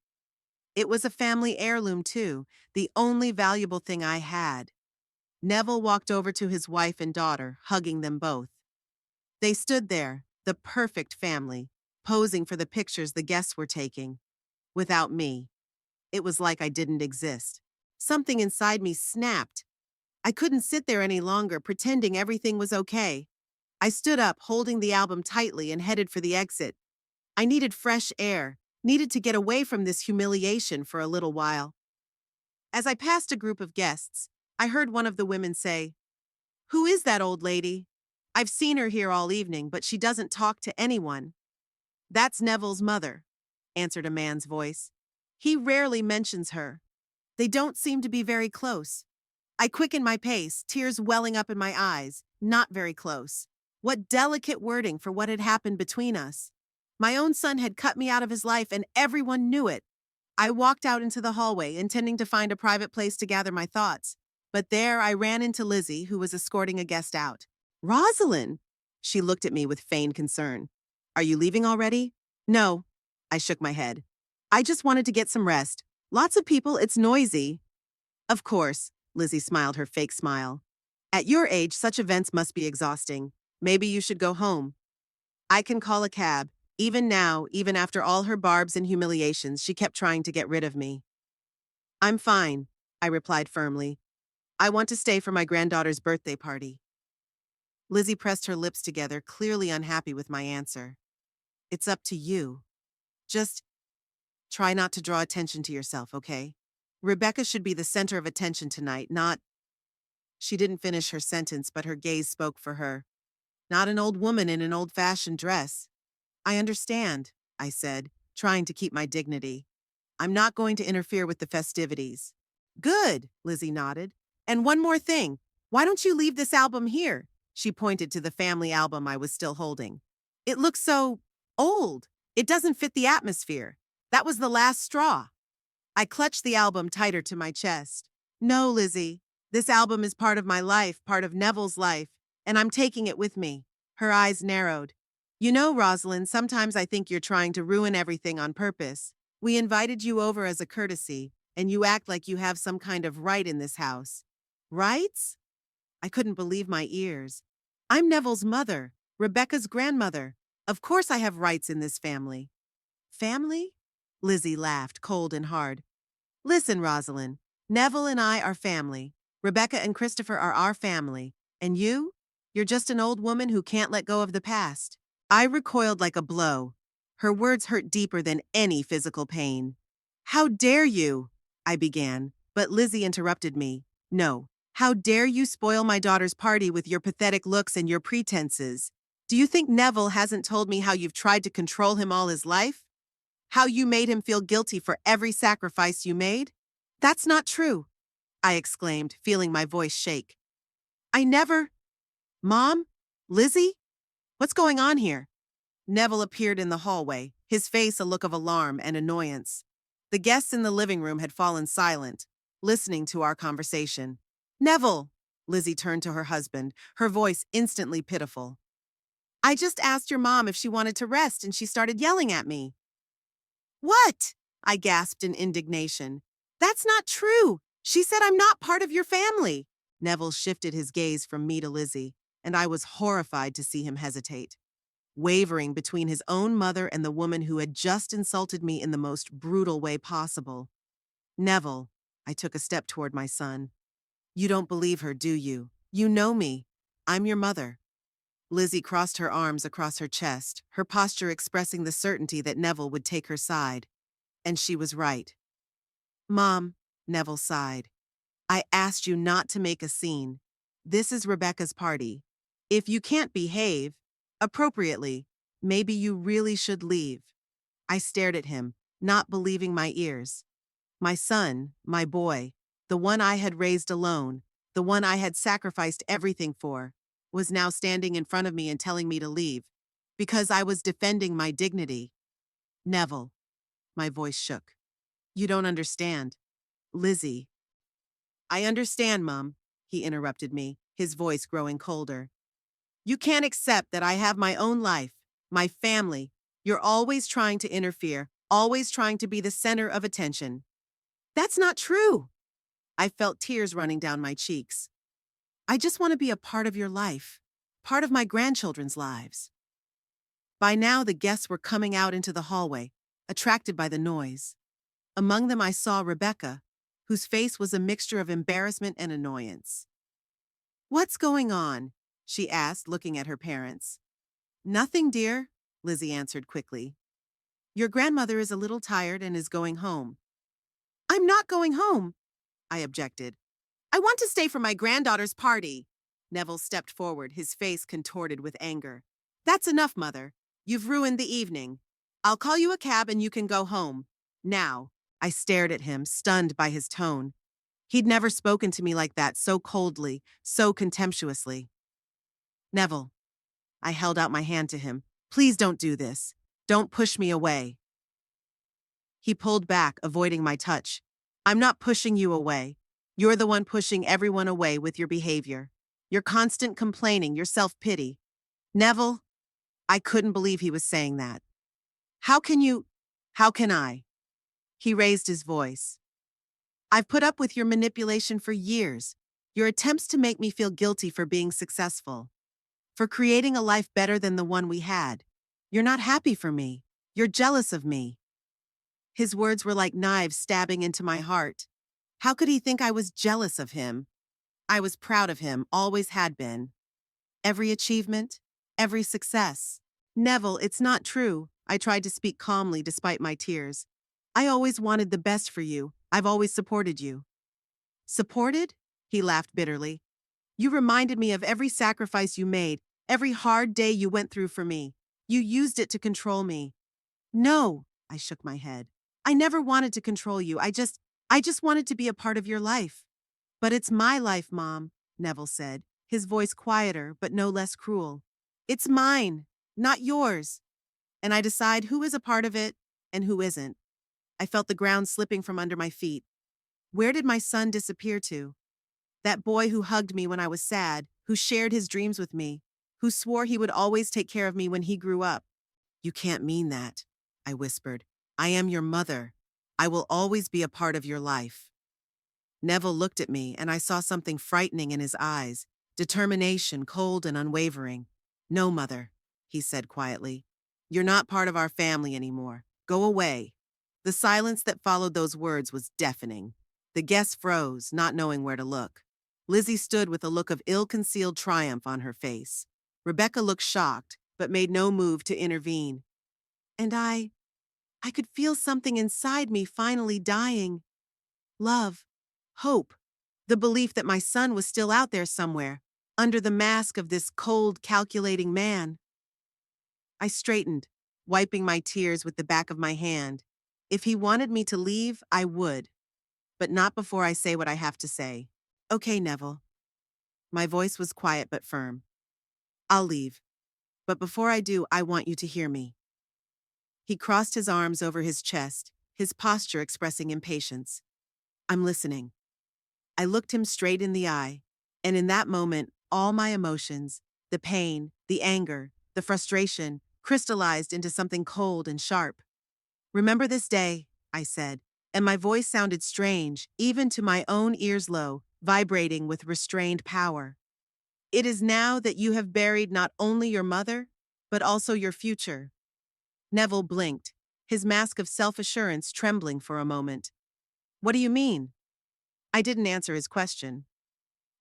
It was a family heirloom too, the only valuable thing I had. Neville walked over to his wife and daughter, hugging them both. They stood there, the perfect family, posing for the pictures the guests were taking. Without me, it was like I didn't exist. Something inside me snapped. I couldn't sit there any longer, pretending everything was okay. I stood up, holding the album tightly, and headed for the exit. I needed fresh air, needed to get away from this humiliation for a little while. As I passed a group of guests, I heard one of the women say, "Who is that old lady? I've seen her here all evening, but she doesn't talk to anyone." "That's Neville's mother," answered a man's voice. "He rarely mentions her. They don't seem to be very close." I quickened my pace, tears welling up in my eyes. Not very close. What delicate wording for what had happened between us. My own son had cut me out of his life, and everyone knew it. I walked out into the hallway, intending to find a private place to gather my thoughts. But there I ran into Lizzie, who was escorting a guest out. "Rosalind!" She looked at me with feigned concern. "Are you leaving already?" "No." I shook my head. "I just wanted to get some rest. Lots of people, it's noisy." "Of course," Lizzie smiled her fake smile. "At your age, such events must be exhausting. Maybe you should go home. I can call a cab." Even now, even after all her barbs and humiliations, she kept trying to get rid of me. "I'm fine," I replied firmly. "I want to stay for my granddaughter's birthday party." Lizzie pressed her lips together, clearly unhappy with my answer. "It's up to you. Just try not to draw attention to yourself, okay? Rebecca should be the center of attention tonight, not—" She didn't finish her sentence, but her gaze spoke for her. "Not an old woman in an old-fashioned dress." "I understand," I said, trying to keep my dignity. "I'm not going to interfere with the festivities." "Good," Lizzie nodded. "And one more thing. Why don't you leave this album here?" She pointed to the family album I was still holding. "It looks so old. It doesn't fit the atmosphere. That was the last straw." I clutched the album tighter to my chest. "No, Lizzie. This album is part of my life, part of Neville's life, and I'm taking it with me." Her eyes narrowed. "You know, Rosalind, sometimes I think you're trying to ruin everything on purpose. We invited you over as a courtesy, and you act like you have some kind of right in this house." "Rights?" I couldn't believe my ears. "I'm Neville's mother, Rebecca's grandmother. Of course I have rights in this family." "Family?" Lizzie laughed, cold and hard. "Listen, Rosalind, Neville and I are family. Rebecca and Christopher are our family. And you? You're just an old woman who can't let go of the past." I recoiled like a blow. Her words hurt deeper than any physical pain. "How dare you?" I began, but Lizzie interrupted me. "No, How dare you spoil my daughter's party with your pathetic looks and your pretenses? Do you think Neville hasn't told me how you've tried to control him all his life? How you made him feel guilty for every sacrifice you made? That's not true, I exclaimed, feeling my voice shake. I never. Mom? Lizzie? What's going on here? Neville appeared in the hallway, his face a look of alarm and annoyance. The guests in the living room had fallen silent, listening to our conversation. Neville! Lizzie turned to her husband, her voice instantly pitiful. I just asked your mom if she wanted to rest and she started yelling at me. What? I gasped in indignation. That's not true. She said I'm not part of your family. Neville shifted his gaze from me to Lizzie, and I was horrified to see him hesitate, wavering between his own mother and the woman who had just insulted me in the most brutal way possible. Neville, I took a step toward my son. You don't believe her, do you? You know me. I'm your mother. Lizzie crossed her arms across her chest, her posture expressing the certainty that Neville would take her side. And she was right. Mom, Neville sighed. I asked you not to make a scene. This is Rebecca's party. If you can't behave appropriately, maybe you really should leave. I stared at him, not believing my ears. My son, my boy, the one I had raised alone, the one I had sacrificed everything for, was now standing in front of me and telling me to leave, because I was defending my dignity. Neville. My voice shook. You don't understand. Lizzie. I understand, Mum, he interrupted me, his voice growing colder. You can't accept that I have my own life, my family. You're always trying to interfere, always trying to be the center of attention. That's not true. I felt tears running down my cheeks. I just want to be a part of your life, part of my grandchildren's lives. By now, the guests were coming out into the hallway, attracted by the noise. Among them, I saw Rebecca, whose face was a mixture of embarrassment and annoyance. What's going on? She asked, looking at her parents. Nothing, dear, Lizzie answered quickly. Your grandmother is a little tired and is going home. I'm not going home, I objected. I want to stay for my granddaughter's party. Neville stepped forward, his face contorted with anger. That's enough, Mother. You've ruined the evening. I'll call you a cab and you can go home. Now. I stared at him, stunned by his tone. He'd never spoken to me like that, so coldly, so contemptuously. Neville. I held out my hand to him. Please don't do this. Don't push me away. He pulled back, avoiding my touch. I'm not pushing you away. You're the one pushing everyone away with your behavior. Your constant complaining, your self-pity. Neville, I couldn't believe he was saying that. How can I? He raised his voice. I've put up with your manipulation for years, your attempts to make me feel guilty for being successful, for creating a life better than the one we had. You're not happy for me. You're jealous of me. His words were like knives stabbing into my heart. How could he think I was jealous of him? I was proud of him, always had been. Every achievement, every success. Neville, it's not true. I tried to speak calmly despite my tears. I always wanted the best for you. I've always supported you. Supported? He laughed bitterly. You reminded me of every sacrifice you made, every hard day you went through for me. You used it to control me. No, I shook my head. I never wanted to control you. I just wanted to be a part of your life. But it's my life, Mom, Neville said, his voice quieter but no less cruel. It's mine, not yours. And I decide who is a part of it and who isn't. I felt the ground slipping from under my feet. Where did my son disappear to? That boy who hugged me when I was sad, who shared his dreams with me, who swore he would always take care of me when he grew up. You can't mean that, I whispered. I am your mother. I will always be a part of your life. Neville looked at me, and I saw something frightening in his eyes, determination, cold and unwavering. No, Mother, he said quietly. You're not part of our family anymore. Go away. The silence that followed those words was deafening. The guests froze, not knowing where to look. Lizzie stood with a look of ill-concealed triumph on her face. Rebecca looked shocked, but made no move to intervene. And I could feel something inside me finally dying. Love. Hope. The belief that my son was still out there somewhere, under the mask of this cold, calculating man. I straightened, wiping my tears with the back of my hand. If he wanted me to leave, I would, but not before I say what I have to say. Okay, Neville. My voice was quiet but firm. I'll leave, but before I do, I want you to hear me. He crossed his arms over his chest, his posture expressing impatience. I'm listening. I looked him straight in the eye, and in that moment, all my emotions, the pain, the anger, the frustration, crystallized into something cold and sharp. Remember this day, I said, and my voice sounded strange, even to my own ears low, vibrating with restrained power. It is now that you have buried not only your mother, but also your future. Neville blinked, his mask of self-assurance trembling for a moment. What do you mean? I didn't answer his question.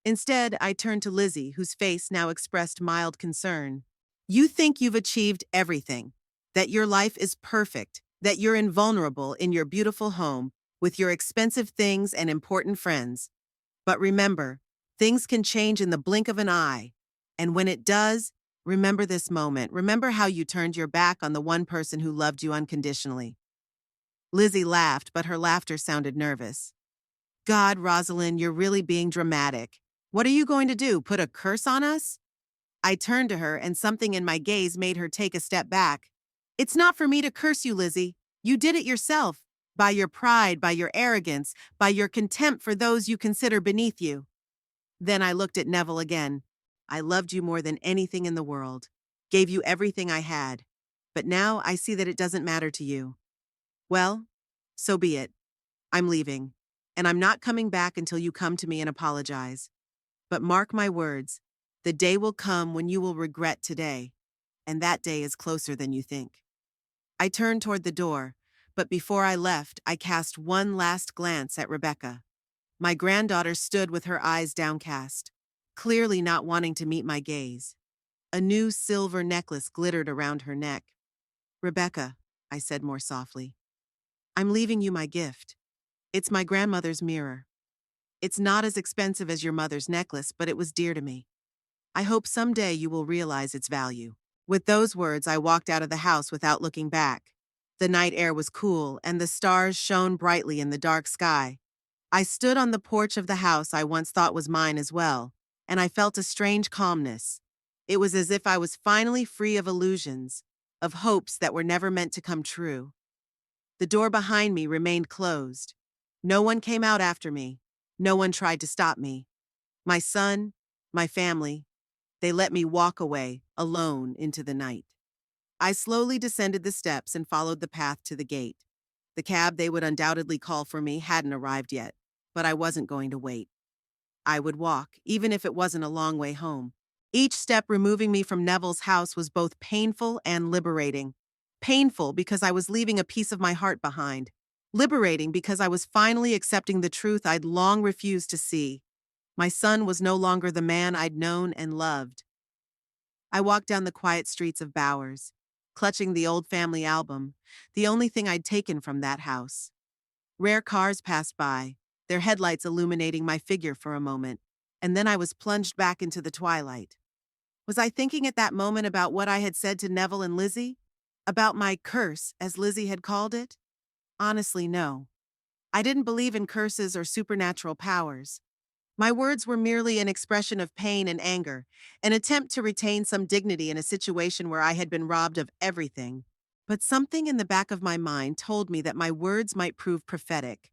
Instead, I turned to Lizzie, whose face now expressed mild concern. You think you've achieved everything, that your life is perfect, that you're invulnerable in your beautiful home, with your expensive things and important friends. But remember, things can change in the blink of an eye. And when it does, remember this moment. Remember how you turned your back on the one person who loved you unconditionally. Lizzie laughed, but her laughter sounded nervous. God, Rosalind, you're really being dramatic. What are you going to do, put a curse on us? I turned to her, and something in my gaze made her take a step back. It's not for me to curse you, Lizzie. You did it yourself, by your pride, by your arrogance, by your contempt for those you consider beneath you. Then I looked at Neville again. I loved you more than anything in the world, gave you everything I had, but now I see that it doesn't matter to you. Well, so be it. I'm leaving, and I'm not coming back until you come to me and apologize. But mark my words, the day will come when you will regret today, and that day is closer than you think. I turned toward the door, but before I left, I cast one last glance at Rebecca. My granddaughter stood with her eyes downcast, clearly not wanting to meet my gaze. A new silver necklace glittered around her neck. Rebecca, I said more softly, I'm leaving you my gift. It's my grandmother's mirror. It's not as expensive as your mother's necklace, but it was dear to me. I hope someday you will realize its value. With those words, I walked out of the house without looking back. The night air was cool, and the stars shone brightly in the dark sky. I stood on the porch of the house I once thought was mine as well, and I felt a strange calmness. It was as if I was finally free of illusions, of hopes that were never meant to come true. The door behind me remained closed. No one came out after me. No one tried to stop me. My son, my family, they let me walk away, alone, into the night. I slowly descended the steps and followed the path to the gate. The cab they would undoubtedly call for me hadn't arrived yet, but I wasn't going to wait. I would walk, even if it wasn't a long way home. Each step removing me from Neville's house was both painful and liberating. Painful because I was leaving a piece of my heart behind. Liberating because I was finally accepting the truth I'd long refused to see. My son was no longer the man I'd known and loved. I walked down the quiet streets of Bowers, clutching the old family album, the only thing I'd taken from that house. Rare cars passed by, their headlights illuminating my figure for a moment, and then I was plunged back into the twilight. Was I thinking at that moment about what I had said to Neville and Lizzie? About my curse, as Lizzie had called it? Honestly, no. I didn't believe in curses or supernatural powers. My words were merely an expression of pain and anger, an attempt to retain some dignity in a situation where I had been robbed of everything. But something in the back of my mind told me that my words might prove prophetic.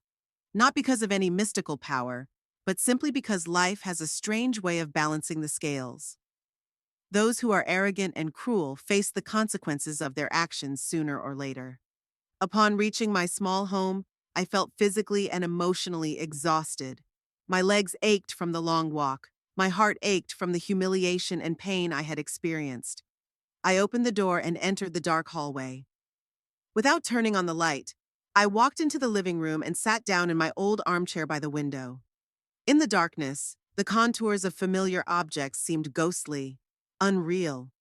Not because of any mystical power, but simply because life has a strange way of balancing the scales. Those who are arrogant and cruel face the consequences of their actions sooner or later. Upon reaching my small home, I felt physically and emotionally exhausted. My legs ached from the long walk. My heart ached from the humiliation and pain I had experienced. I opened the door and entered the dark hallway. Without turning on the light, I walked into the living room and sat down in my old armchair by the window. In the darkness, the contours of familiar objects seemed ghostly, unreal.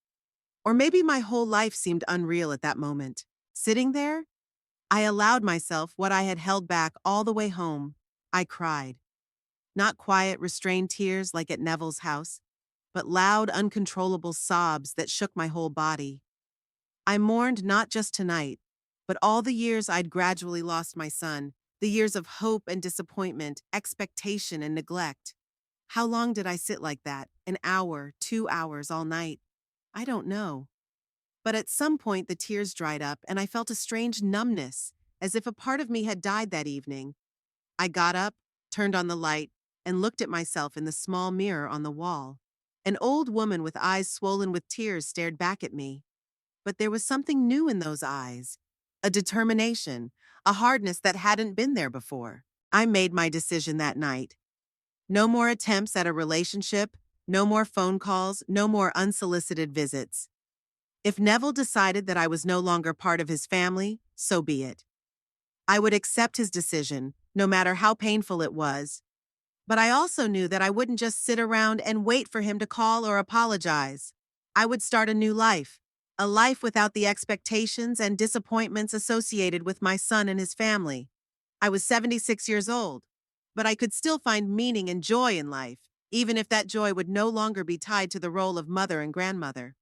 Or maybe my whole life seemed unreal at that moment. Sitting there, I allowed myself what I had held back all the way home. I cried. Not quiet, restrained tears like at Neville's house, but loud, uncontrollable sobs that shook my whole body. I mourned not just tonight, but all the years I'd gradually lost my son, the years of hope and disappointment, expectation and neglect. How long did I sit like that? An hour, 2 hours, all night? I don't know. But at some point, the tears dried up, and I felt a strange numbness, as if a part of me had died that evening. I got up, turned on the light, and looked at myself in the small mirror on the wall. An old woman with eyes swollen with tears stared back at me. But there was something new in those eyes, a determination, a hardness that hadn't been there before. I made my decision that night. No more attempts at a relationship, no more phone calls, no more unsolicited visits. If Neville decided that I was no longer part of his family, so be it. I would accept his decision, no matter how painful it was. But I also knew that I wouldn't just sit around and wait for him to call or apologize. I would start a new life, a life without the expectations and disappointments associated with my son and his family. I was 76 years old, but I could still find meaning and joy in life, even if that joy would no longer be tied to the role of mother and grandmother.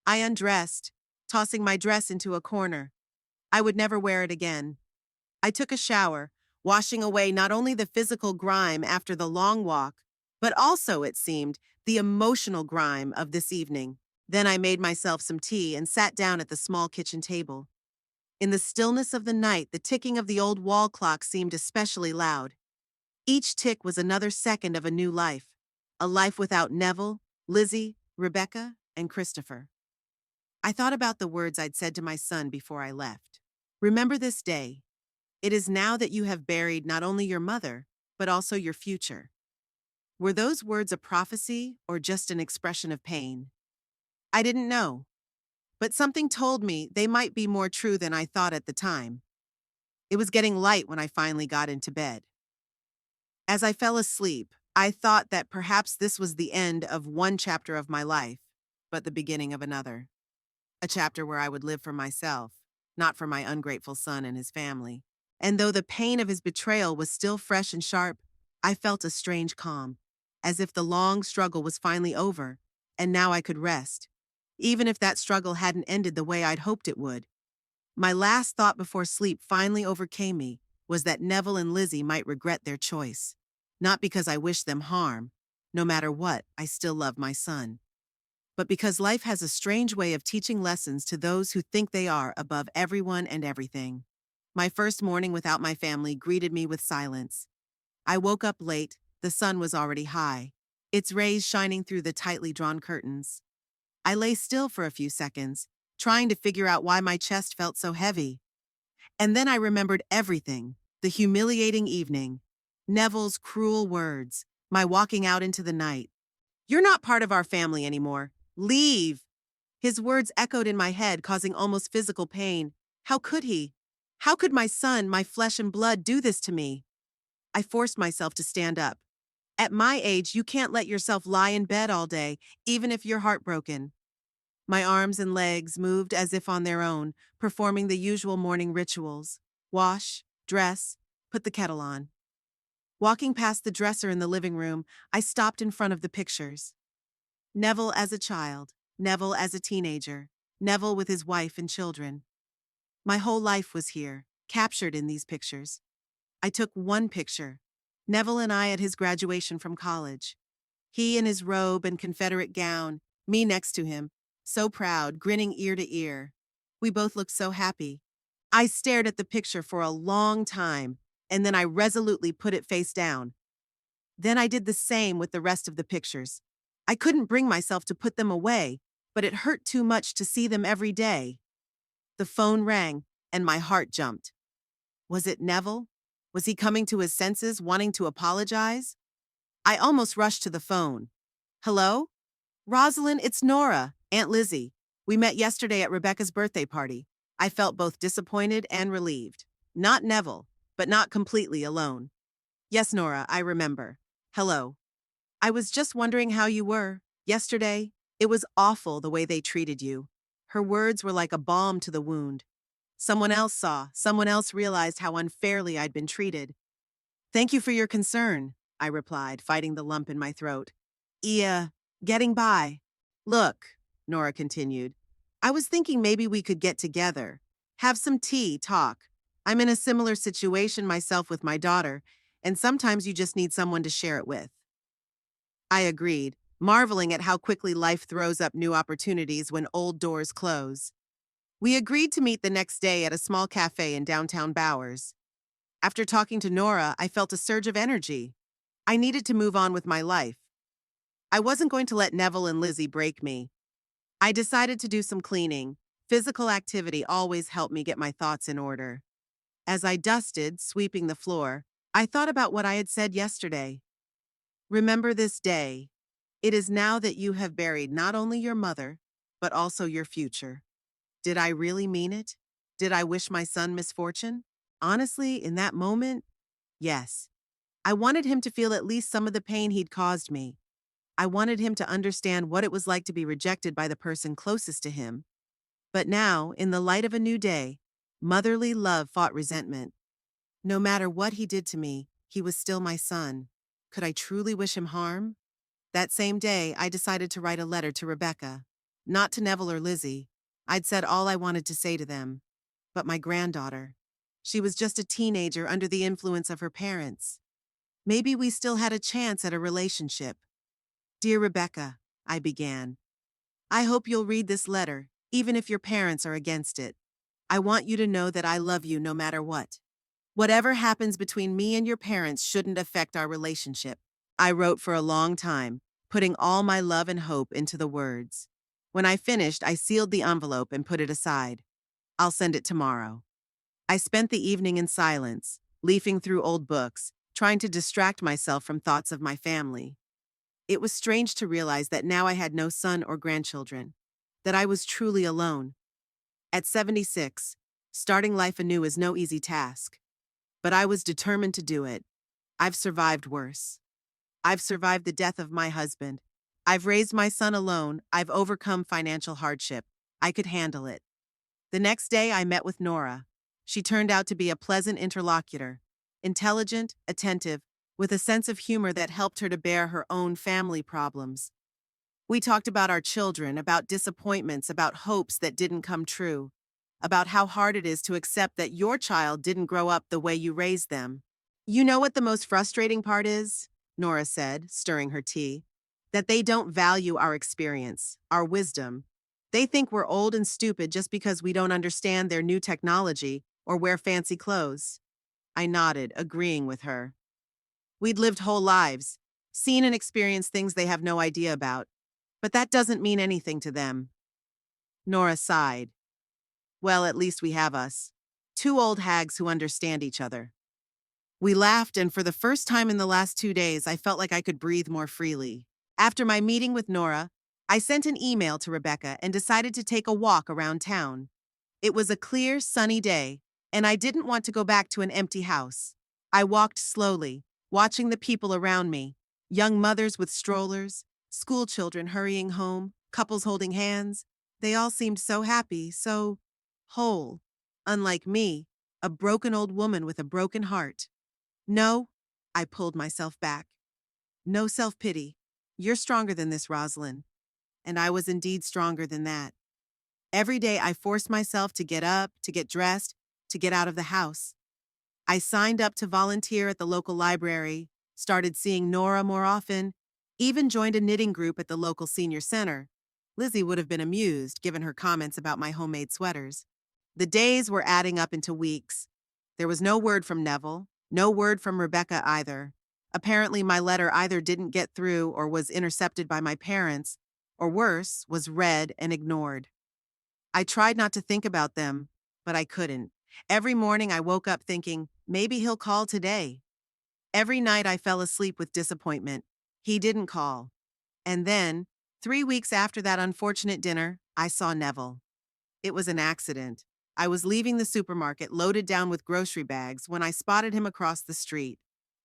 I undressed, tossing my dress into a corner. I would never wear it again. I took a shower, washing away not only the physical grime after the long walk, but also, it seemed, the emotional grime of this evening. Then I made myself some tea and sat down at the small kitchen table. In the stillness of the night, the ticking of the old wall clock seemed especially loud. Each tick was another second of a new life, a life without Neville, Lizzie, Rebecca, and Christopher. I thought about the words I'd said to my son before I left. Remember this day. It is now that you have buried not only your mother, but also your future. Were those words a prophecy or just an expression of pain? I didn't know, but something told me they might be more true than I thought at the time. It was getting light when I finally got into bed. As I fell asleep, I thought that perhaps this was the end of one chapter of my life, but the beginning of another. A chapter where I would live for myself, not for my ungrateful son and his family. And though the pain of his betrayal was still fresh and sharp, I felt a strange calm, as if the long struggle was finally over, and now I could rest, even if that struggle hadn't ended the way I'd hoped it would. My last thought before sleep finally overcame me was that Neville and Lizzie might regret their choice. Not because I wished them harm. No matter what, I still love my son. But because life has a strange way of teaching lessons to those who think they are above everyone and everything. My first morning without my family greeted me with silence. I woke up late, the sun was already high, its rays shining through the tightly drawn curtains. I lay still for a few seconds, trying to figure out why my chest felt so heavy. And then I remembered everything, the humiliating evening, Neville's cruel words, my walking out into the night. "You're not part of our family anymore. Leave!" His words echoed in my head, causing almost physical pain. How could he? How could my son, my flesh and blood, do this to me? I forced myself to stand up. At my age, you can't let yourself lie in bed all day, even if you're heartbroken. My arms and legs moved as if on their own, performing the usual morning rituals. Wash, dress, put the kettle on. Walking past the dresser in the living room, I stopped in front of the pictures. Neville as a child, Neville as a teenager, Neville with his wife and children. My whole life was here, captured in these pictures. I took one picture, Neville and I at his graduation from college. He in his robe and Confederate gown, me next to him, so proud, grinning ear to ear. We both looked so happy. I stared at the picture for a long time, and then I resolutely put it face down. Then I did the same with the rest of the pictures. I couldn't bring myself to put them away, but it hurt too much to see them every day. The phone rang, and my heart jumped. Was it Neville? Was he coming to his senses, wanting to apologize? I almost rushed to the phone. "Hello? Rosalind, it's Nora, Aunt Lizzie. We met yesterday at Rebecca's birthday party." I felt both disappointed and relieved. Not Neville, but not completely alone. "Yes, Nora, I remember. Hello. I was just wondering how you were. Yesterday, it was awful the way they treated you." Her words were like a balm to the wound. Someone else realized how unfairly I'd been treated. "Thank you for your concern. I replied, fighting the lump in my throat. Yeah, getting by. Look, Nora continued, I was thinking maybe we could get together, have some tea, talk. I'm in a similar situation myself with my daughter, and sometimes you just need someone to share it with. I agreed, marveling at how quickly life throws up new opportunities when old doors close. We agreed to meet the next day at a small cafe in downtown Bowers. After talking to Nora, I felt a surge of energy. I needed to move on with my life. I wasn't going to let Neville and Lizzie break me. I decided to do some cleaning. Physical activity always helped me get my thoughts in order. As I dusted, sweeping the floor, I thought about what I had said yesterday. Remember this day. It is now that you have buried not only your mother, but also your future. Did I really mean it? Did I wish my son misfortune? Honestly, in that moment, yes. I wanted him to feel at least some of the pain he'd caused me. I wanted him to understand what it was like to be rejected by the person closest to him. But now, in the light of a new day, motherly love fought resentment. No matter what he did to me, he was still my son. Could I truly wish him harm? That same day, I decided to write a letter to Rebecca. Not to Neville or Lizzie. I'd said all I wanted to say to them. But my granddaughter. She was just a teenager under the influence of her parents. Maybe we still had a chance at a relationship. Dear Rebecca, I began. I hope you'll read this letter, even if your parents are against it. I want you to know that I love you no matter what. Whatever happens between me and your parents shouldn't affect our relationship. I wrote for a long time, putting all my love and hope into the words. When I finished, I sealed the envelope and put it aside. I'll send it tomorrow. I spent the evening in silence, leafing through old books, trying to distract myself from thoughts of my family. It was strange to realize that now I had no son or grandchildren, that I was truly alone. At 76, starting life anew is no easy task. But I was determined to do it. I've survived worse. I've survived the death of my husband. I've raised my son alone. I've overcome financial hardship. I could handle it. The next day, I met with Nora. She turned out to be a pleasant interlocutor, intelligent, attentive, with a sense of humor that helped her to bear her own family problems. We talked about our children, about disappointments, about hopes that didn't come true, about how hard it is to accept that your child didn't grow up the way you raised them. You know what the most frustrating part is? Nora said, stirring her tea. That they don't value our experience, our wisdom. They think we're old and stupid just because we don't understand their new technology or wear fancy clothes. I nodded, agreeing with her. We'd lived whole lives, seen and experienced things they have no idea about, but that doesn't mean anything to them. Nora sighed. Well, at least we have us. Two old hags who understand each other. We laughed, and for the first time in the last 2 days, I felt like I could breathe more freely. After my meeting with Nora, I sent an email to Rebecca and decided to take a walk around town. It was a clear, sunny day, and I didn't want to go back to an empty house. I walked slowly, watching the people around me, young mothers with strollers, school children hurrying home, couples holding hands. They all seemed so happy, so whole. Unlike me, a broken old woman with a broken heart. No, I pulled myself back. No self-pity. You're stronger than this, Rosalind. And I was indeed stronger than that. Every day I forced myself to get up, to get dressed, to get out of the house. I signed up to volunteer at the local library, started seeing Nora more often, even joined a knitting group at the local senior center. Lizzie would have been amused, given her comments about my homemade sweaters. The days were adding up into weeks. There was no word from Neville, no word from Rebecca either. Apparently my letter either didn't get through or was intercepted by my parents, or worse, was read and ignored. I tried not to think about them, but I couldn't. Every morning I woke up thinking, maybe he'll call today. Every night I fell asleep with disappointment. He didn't call. And then, 3 weeks after that unfortunate dinner, I saw Neville. It was an accident. I was leaving the supermarket loaded down with grocery bags when I spotted him across the street.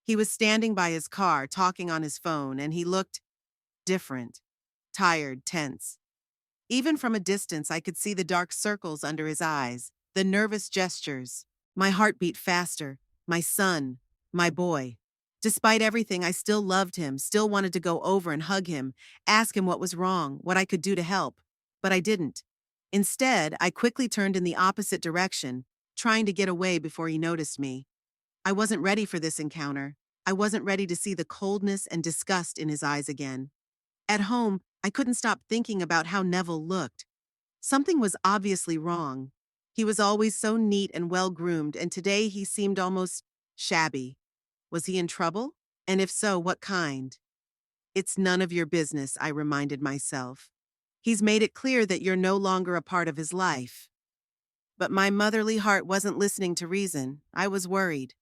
He was standing by his car, talking on his phone, and he looked different, tired, tense. Even from a distance, I could see the dark circles under his eyes, the nervous gestures. My heart beat faster. My son, my boy. Despite everything, I still loved him, still wanted to go over and hug him, ask him what was wrong, what I could do to help. But I didn't. Instead, I quickly turned in the opposite direction, trying to get away before he noticed me. I wasn't ready for this encounter. I wasn't ready to see the coldness and disgust in his eyes again. At home, I couldn't stop thinking about how Neville looked. Something was obviously wrong. He was always so neat and well-groomed, and today he seemed almost shabby. Was he in trouble? And if so, what kind? It's none of your business, I reminded myself. He's made it clear that you're no longer a part of his life. But my motherly heart wasn't listening to reason. I was worried.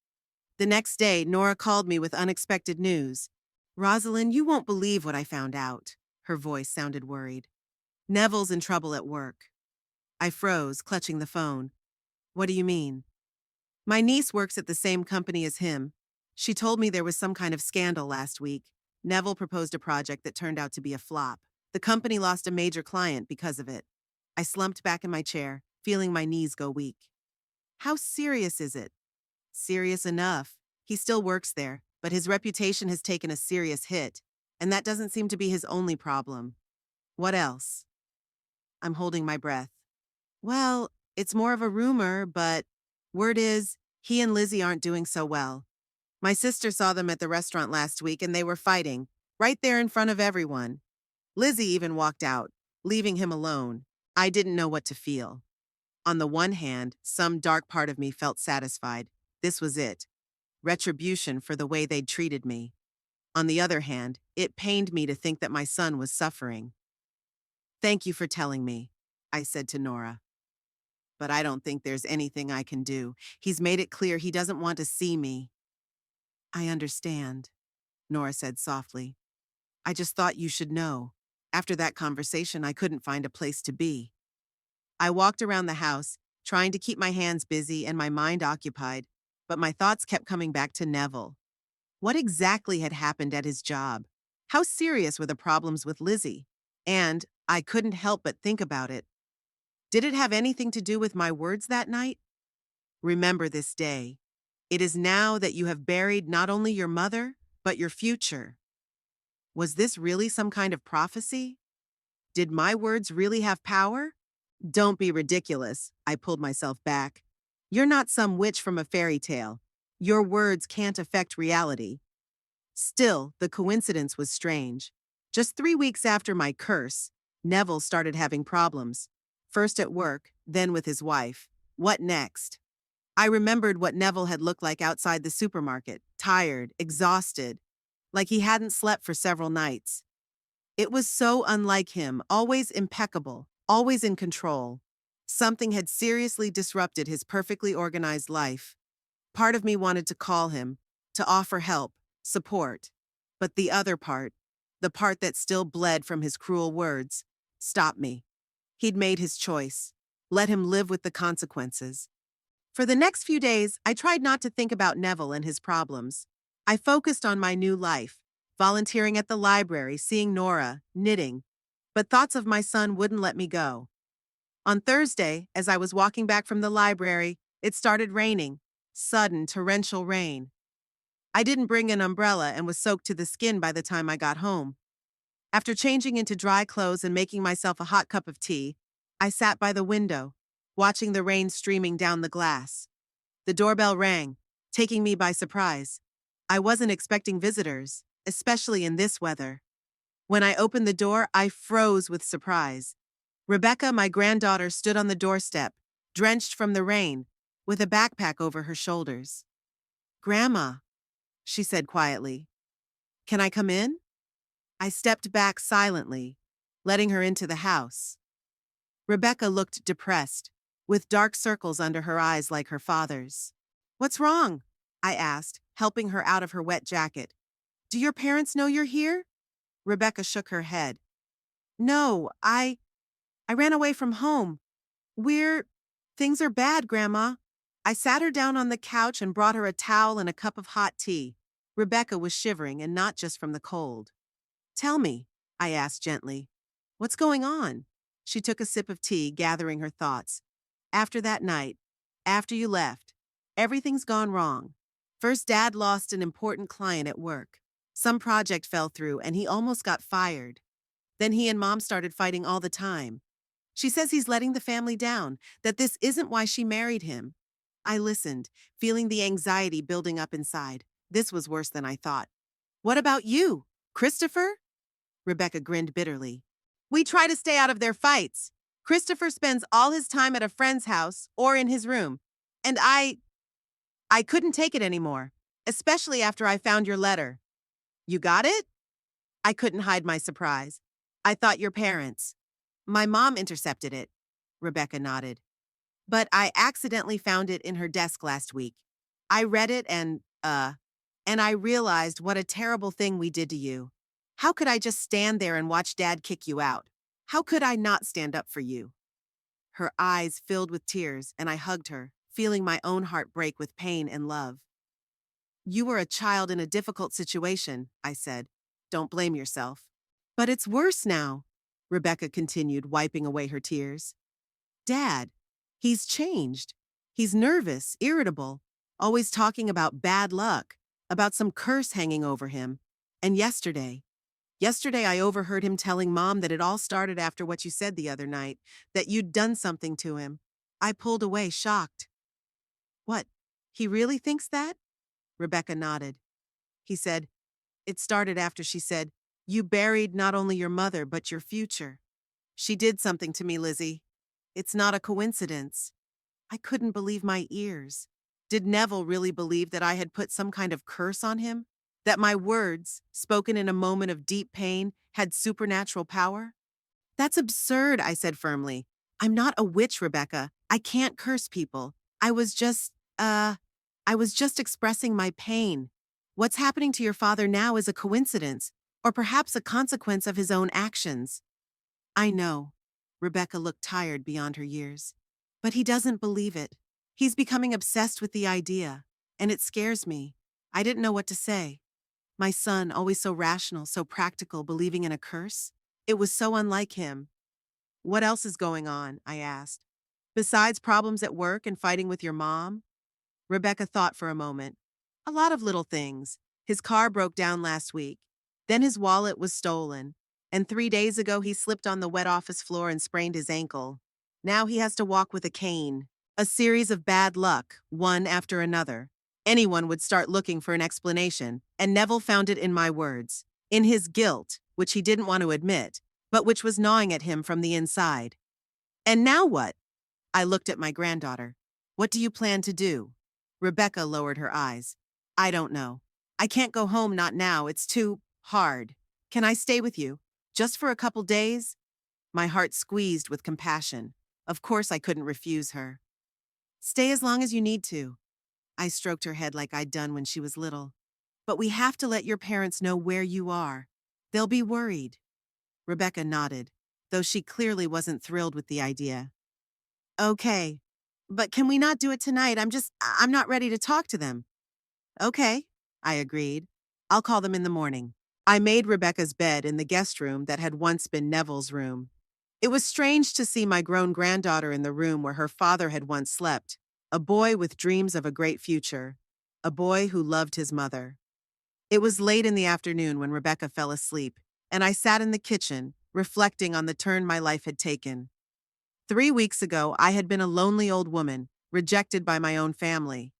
The next day, Nora called me with unexpected news. "Rosalind, you won't believe what I found out." Her voice sounded worried. "Neville's in trouble at work." I froze, clutching the phone. "What do you mean?" "My niece works at the same company as him. She told me there was some kind of scandal last week. Neville proposed a project that turned out to be a flop. The company lost a major client because of it." I slumped back in my chair, feeling my knees go weak. "How serious is it?" "Serious enough. He still works there, but his reputation has taken a serious hit, and that doesn't seem to be his only problem." "What else?" I'm holding my breath. "Well, it's more of a rumor, but word is he and Lizzie aren't doing so well. My sister saw them at the restaurant last week and they were fighting, right there in front of everyone. Lizzie even walked out, leaving him alone. I didn't know what to feel. On the one hand, some dark part of me felt satisfied. This was it. Retribution for the way they'd treated me. On the other hand, it pained me to think that my son was suffering. "Thank you for telling me," I said to Nora. "But I don't think there's anything I can do. He's made it clear he doesn't want to see me." "I understand," Nora said softly. "I just thought you should know. After that conversation, I couldn't find a place to be." I walked around the house, trying to keep my hands busy and my mind occupied, but my thoughts kept coming back to Neville. What exactly had happened at his job? How serious were the problems with Lizzie? And I couldn't help but think about it. Did it have anything to do with my words that night? "Remember this day. It is now that you have buried not only your mother, but your future." Was this really some kind of prophecy? Did my words really have power? "Don't be ridiculous," I pulled myself back. "You're not some witch from a fairy tale. Your words can't affect reality." Still, the coincidence was strange. Just 3 weeks after my curse, Neville started having problems. First at work, then with his wife. What next? I remembered what Neville had looked like outside the supermarket, tired, exhausted, like he hadn't slept for several nights. It was so unlike him, always impeccable, always in control. Something had seriously disrupted his perfectly organized life. Part of me wanted to call him, to offer help, support. But the other part, the part that still bled from his cruel words, stopped me. He'd made his choice. Let him live with the consequences. For the next few days, I tried not to think about Neville and his problems. I focused on my new life, volunteering at the library, seeing Nora, knitting. But thoughts of my son wouldn't let me go. On Thursday, as I was walking back from the library, it started raining. Sudden, torrential rain. I didn't bring an umbrella and was soaked to the skin by the time I got home. After changing into dry clothes and making myself a hot cup of tea, I sat by the window, watching the rain streaming down the glass. The doorbell rang, taking me by surprise. I wasn't expecting visitors, especially in this weather. When I opened the door, I froze with surprise. Rebecca, my granddaughter, stood on the doorstep, drenched from the rain, with a backpack over her shoulders. "Grandma," she said quietly, "can I come in?" I stepped back silently, letting her into the house. Rebecca looked depressed, with dark circles under her eyes like her father's. "What's wrong?" I asked, helping her out of her wet jacket. "Do your parents know you're here?" Rebecca shook her head. "No, I ran away from home. Things are bad, Grandma." I sat her down on the couch and brought her a towel and a cup of hot tea. Rebecca was shivering, and not just from the cold. "Tell me," I asked gently. "What's going on?" She took a sip of tea, gathering her thoughts. "After that night, after you left, everything's gone wrong. First, Dad lost an important client at work. Some project fell through and he almost got fired. Then he and Mom started fighting all the time. She says he's letting the family down, that this isn't why she married him. I listened, feeling the anxiety building up inside. This was worse than I thought. What about you, Christopher? Rebecca grinned bitterly. We try to stay out of their fights. Christopher spends all his time at a friend's house or in his room. And I couldn't take it anymore, especially after I found your letter. You got it? I couldn't hide my surprise. I thought your parents. My mom intercepted it. Rebecca nodded. But I accidentally found it in her desk last week. I read it and I realized what a terrible thing we did to you. How could I just stand there and watch Dad kick you out? How could I not stand up for you? Her eyes filled with tears, and I hugged her, feeling my own heart break with pain and love. You were a child in a difficult situation, I said. Don't blame yourself. But it's worse now, Rebecca continued, wiping away her tears. Dad, he's changed. He's nervous, irritable, always talking about bad luck, about some curse hanging over him. And yesterday I overheard him telling Mom that it all started after what you said the other night, that you'd done something to him. I pulled away, shocked. What, he really thinks that? Rebecca nodded. He said, it started after she said, you buried not only your mother, but your future. She did something to me, Lizzie. It's not a coincidence. I couldn't believe my ears. Did Neville really believe that I had put some kind of curse on him? That my words, spoken in a moment of deep pain, had supernatural power? That's absurd, I said firmly. I'm not a witch, Rebecca. I can't curse people. I was just expressing my pain. What's happening to your father now is a coincidence, or perhaps a consequence of his own actions. I know. Rebecca looked tired beyond her years. But he doesn't believe it. He's becoming obsessed with the idea, and it scares me. I didn't know what to say. My son, always so rational, so practical, believing in a curse? It was so unlike him. What else is going on? I asked. Besides problems at work and fighting with your mom? Rebecca thought for a moment. A lot of little things. His car broke down last week. Then his wallet was stolen. And 3 days ago he slipped on the wet office floor and sprained his ankle. Now he has to walk with a cane. A series of bad luck, one after another. Anyone would start looking for an explanation, and Neville found it in my words. In his guilt, which he didn't want to admit, but which was gnawing at him from the inside. And now what? I looked at my granddaughter. What do you plan to do? Rebecca lowered her eyes. I don't know. I can't go home, not now. It's too hard. Can I stay with you? Just for a couple days? My heart squeezed with compassion. Of course I couldn't refuse her. Stay as long as you need to. I stroked her head like I'd done when she was little. But we have to let your parents know where you are. They'll be worried. Rebecca nodded, though she clearly wasn't thrilled with the idea. Okay. But can we not do it tonight? I'm not ready to talk to them. Okay, I agreed. I'll call them in the morning. I made Rebecca's bed in the guest room that had once been Neville's room. It was strange to see my grown granddaughter in the room where her father had once slept, a boy with dreams of a great future, a boy who loved his mother. It was late in the afternoon when Rebecca fell asleep, and I sat in the kitchen, reflecting on the turn my life had taken. 3 weeks ago, I had been a lonely old woman, rejected by my own family.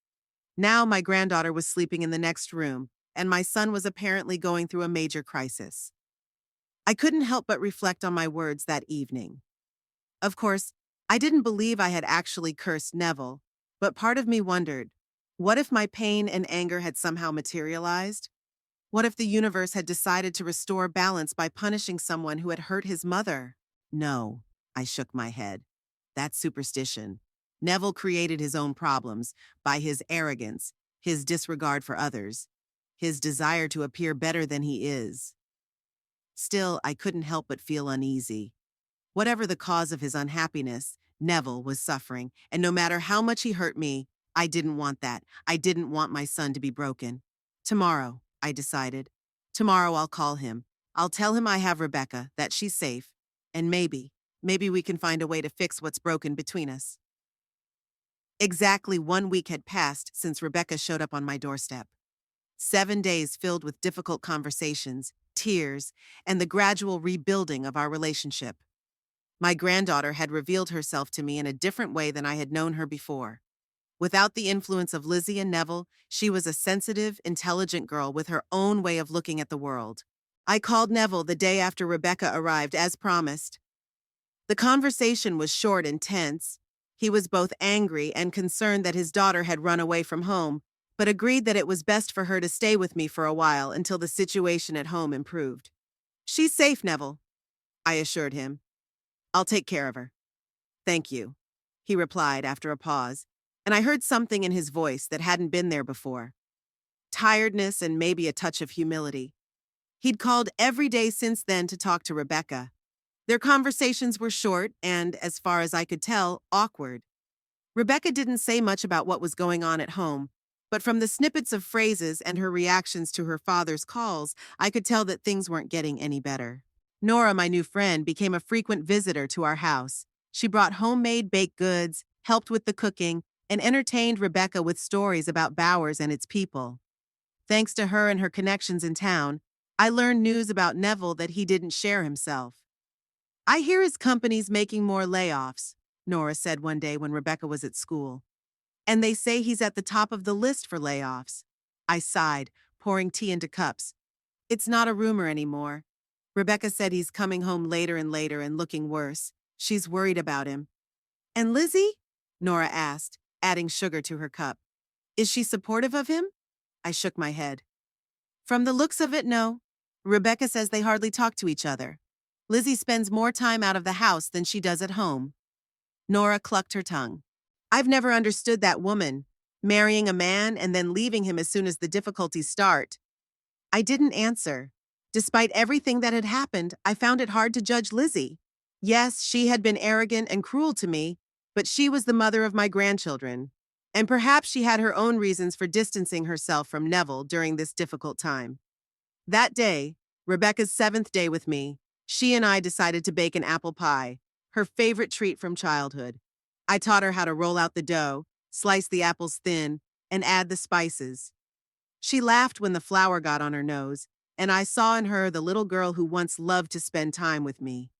Now my granddaughter was sleeping in the next room, and my son was apparently going through a major crisis. I couldn't help but reflect on my words that evening. Of course, I didn't believe I had actually cursed Neville, but part of me wondered, what if my pain and anger had somehow materialized? What if the universe had decided to restore balance by punishing someone who had hurt his mother? No, I shook my head. That's superstition. Neville created his own problems by his arrogance, his disregard for others, his desire to appear better than he is. Still, I couldn't help but feel uneasy. Whatever the cause of his unhappiness, Neville was suffering, and no matter how much he hurt me, I didn't want that. I didn't want my son to be broken. Tomorrow, I decided. Tomorrow I'll call him. I'll tell him I have Rebecca, that she's safe, and maybe we can find a way to fix what's broken between us. Exactly 1 week had passed since Rebecca showed up on my doorstep. 7 days filled with difficult conversations, tears, and the gradual rebuilding of our relationship. My granddaughter had revealed herself to me in a different way than I had known her before. Without the influence of Lizzie and Neville, she was a sensitive, intelligent girl with her own way of looking at the world. I called Neville the day after Rebecca arrived, as promised. The conversation was short and tense. He was both angry and concerned that his daughter had run away from home, but agreed that it was best for her to stay with me for a while until the situation at home improved. "She's safe, Neville," I assured him. "I'll take care of her." "Thank you," he replied after a pause, and I heard something in his voice that hadn't been there before. Tiredness and maybe a touch of humility. He'd called every day since then to talk to Rebecca. Their conversations were short and, as far as I could tell, awkward. Rebecca didn't say much about what was going on at home, but from the snippets of phrases and her reactions to her father's calls, I could tell that things weren't getting any better. Nora, my new friend, became a frequent visitor to our house. She brought homemade baked goods, helped with the cooking, and entertained Rebecca with stories about Bowers and its people. Thanks to her and her connections in town, I learned news about Neville that he didn't share himself. "I hear his company's making more layoffs," Nora said one day when Rebecca was at school. "And they say he's at the top of the list for layoffs." I sighed, pouring tea into cups. "It's not a rumor anymore. Rebecca said he's coming home later and later and looking worse. She's worried about him." "And Lizzie?" Nora asked, adding sugar to her cup. "Is she supportive of him?" I shook my head. "From the looks of it, no. Rebecca says they hardly talk to each other. Lizzie spends more time out of the house than she does at home." Nora clucked her tongue. "I've never understood that woman, marrying a man and then leaving him as soon as the difficulties start." I didn't answer. Despite everything that had happened, I found it hard to judge Lizzie. Yes, she had been arrogant and cruel to me, but she was the mother of my grandchildren. And perhaps she had her own reasons for distancing herself from Neville during this difficult time. That day, Rebecca's 7th day with me, she and I decided to bake an apple pie, her favorite treat from childhood. I taught her how to roll out the dough, slice the apples thin, and add the spices. She laughed when the flour got on her nose, and I saw in her the little girl who once loved to spend time with me.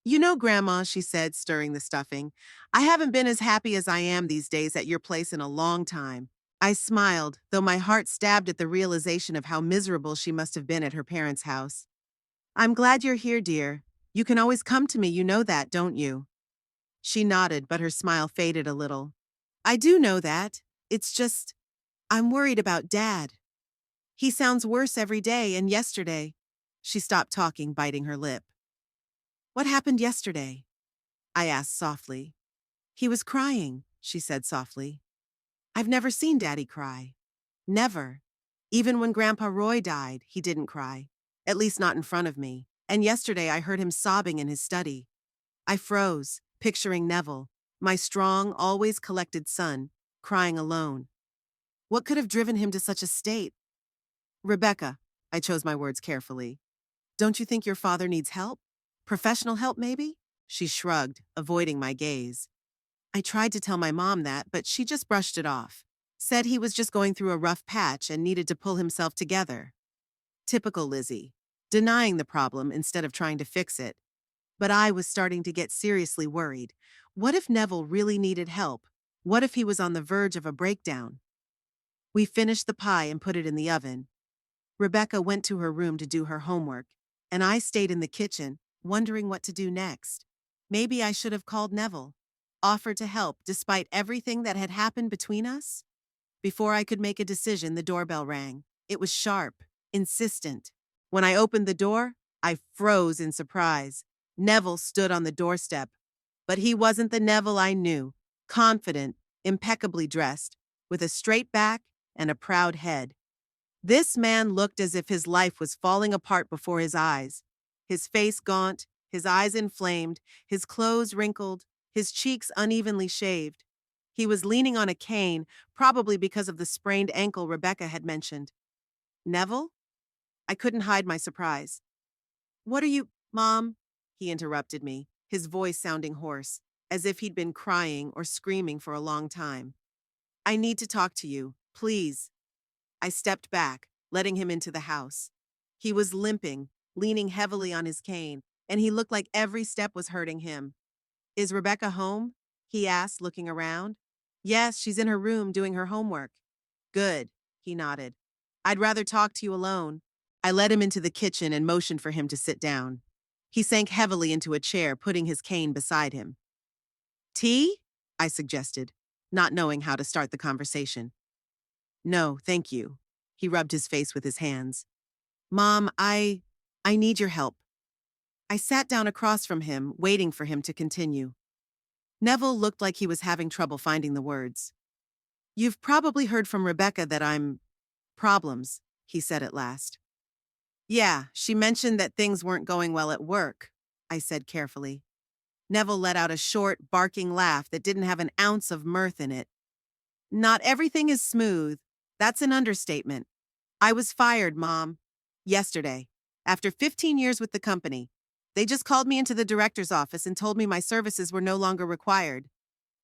"You know, Grandma," she said, stirring the stuffing, "I haven't been as happy as I am these days at your place in a long time." I smiled, though my heart stabbed at the realization of how miserable she must have been at her parents' house. "I'm glad you're here, dear. You can always come to me, you know that, don't you?" She nodded, but her smile faded a little. "I do know that. It's just, I'm worried about Dad. He sounds worse every day, and yesterday—" She stopped talking, biting her lip. "What happened yesterday?" I asked softly. "He was crying," she said softly. "I've never seen Daddy cry. Never. Even when Grandpa Roy died, he didn't cry. At least not in front of me. And yesterday I heard him sobbing in his study." I froze, picturing Neville, my strong, always collected son, crying alone. What could have driven him to such a state? "Rebecca," I chose my words carefully, "don't you think your father needs help? Professional help, maybe?" She shrugged, avoiding my gaze. I tried to tell my mom that, but she just brushed it off. Said he was just going through a rough patch and needed to pull himself together. Typical Lizzie, denying the problem instead of trying to fix it. But I was starting to get seriously worried. What if Neville really needed help? What if he was on the verge of a breakdown? We finished the pie and put it in the oven. Rebecca went to her room to do her homework, and I stayed in the kitchen, wondering what to do next. Maybe I should have called Neville, offered to help despite everything that had happened between us? Before I could make a decision, the doorbell rang. It was sharp, insistent. When I opened the door, I froze in surprise. Neville stood on the doorstep. But he wasn't the Neville I knew, confident, impeccably dressed, with a straight back and a proud head. This man looked as if his life was falling apart before his eyes. His face gaunt, his eyes inflamed, his clothes wrinkled, his cheeks unevenly shaved. He was leaning on a cane, probably because of the sprained ankle Rebecca had mentioned. "Neville?" I couldn't hide my surprise. "What are you, Mom?" He interrupted me, his voice sounding hoarse. as if he'd been crying or screaming for a long time. I need to talk to you, please. I stepped back, letting him into the house. He was limping, leaning heavily on his cane, and he looked like every step was hurting him. Is Rebecca home? He asked, looking around. Yes, she's in her room doing her homework. Good, he nodded. I'd rather talk to you alone. I led him into the kitchen and motioned for him to sit down. He sank heavily into a chair, putting his cane beside him. Tea? I suggested, not knowing how to start the conversation. No, thank you. He rubbed his face with his hands. Mom, I need your help. I sat down across from him, waiting for him to continue. Neville looked like he was having trouble finding the words. You've probably heard from Rebecca that I'm problems, he said at last. Yeah, she mentioned that things weren't going well at work, I said carefully. Neville let out a short, barking laugh that didn't have an ounce of mirth in it. Not everything is smooth. That's an understatement. I was fired, Mom. Yesterday, after 15 years with the company. They just called me into the director's office and told me my services were no longer required.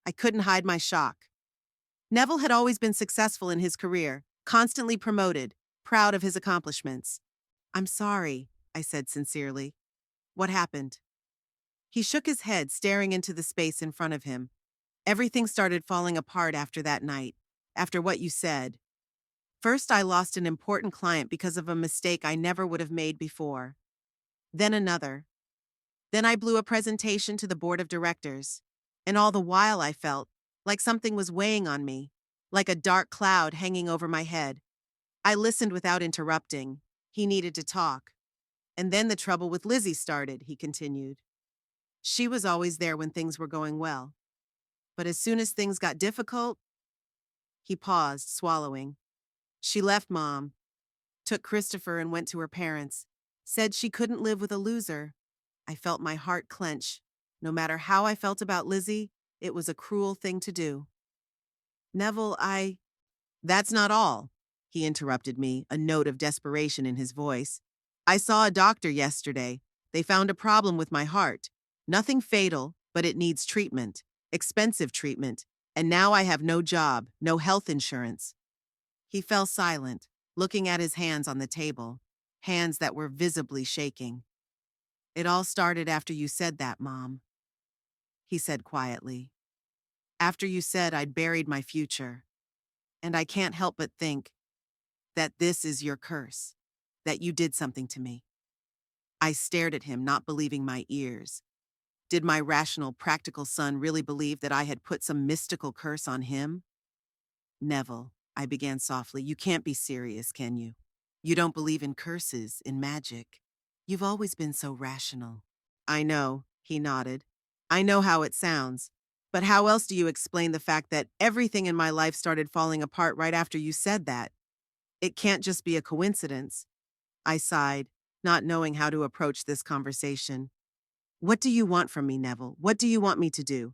I couldn't hide my shock. Neville had always been successful in his career, constantly promoted, proud of his accomplishments. I'm sorry, I said sincerely. What happened? He shook his head, staring into the space in front of him. Everything started falling apart after that night, after what you said. First, I lost an important client because of a mistake I never would have made before. Then another. Then I blew a presentation to the board of directors. And all the while I felt like something was weighing on me, like a dark cloud hanging over my head. I listened without interrupting. He needed to talk. And then the trouble with Lizzie started, he continued. She was always there when things were going well. But as soon as things got difficult, he paused, swallowing. She left Mom, took Christopher and went to her parents, said she couldn't live with a loser. I felt my heart clench. No matter how I felt about Lizzie, it was a cruel thing to do. Neville, That's not all, he interrupted me, a note of desperation in his voice. I saw a doctor yesterday. They found a problem with my heart. Nothing fatal, but it needs treatment, expensive treatment, and now I have no job, no health insurance. He fell silent, looking at his hands on the table, hands that were visibly shaking. It all started after you said that, Mom, he said quietly. After you said I'd buried my future. And I can't help but think that this is your curse, that you did something to me. I stared at him, not believing my ears. Did my rational, practical son really believe that I had put some mystical curse on him? Neville, I began softly, you can't be serious, can you? You don't believe in curses, in magic. You've always been so rational. I know, he nodded. I know how it sounds. But how else do you explain the fact that everything in my life started falling apart right after you said that? It can't just be a coincidence. I sighed, not knowing how to approach this conversation. What do you want from me, Neville? What do you want me to do?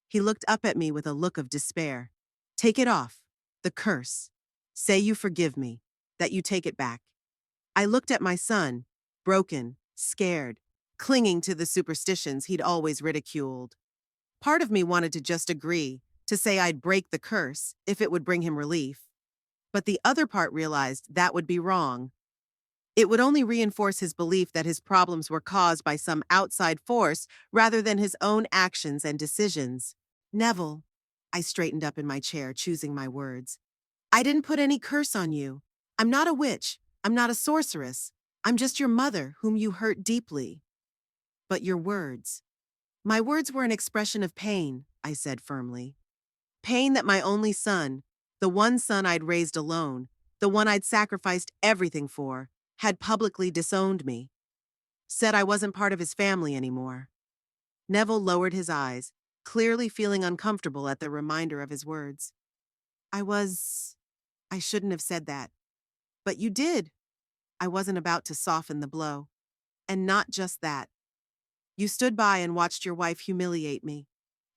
He looked up at me with a look of despair. Take it off. The curse. Say you forgive me, that you take it back. I looked at my son, broken, scared, clinging to the superstitions he'd always ridiculed. Part of me wanted to just agree, to say I'd break the curse if it would bring him relief. But the other part realized that would be wrong. It would only reinforce his belief that his problems were caused by some outside force rather than his own actions and decisions. Neville, I straightened up in my chair, choosing my words. I didn't put any curse on you. I'm not a witch. I'm not a sorceress. I'm just your mother, whom you hurt deeply. But your words. My words were an expression of pain, I said firmly. Pain that my only son, the one son I'd raised alone, the one I'd sacrificed everything for, had publicly disowned me. Said I wasn't part of his family anymore. Neville lowered his eyes, clearly feeling uncomfortable at the reminder of his words. I shouldn't have said that. But you did. I wasn't about to soften the blow. And not just that. You stood by and watched your wife humiliate me.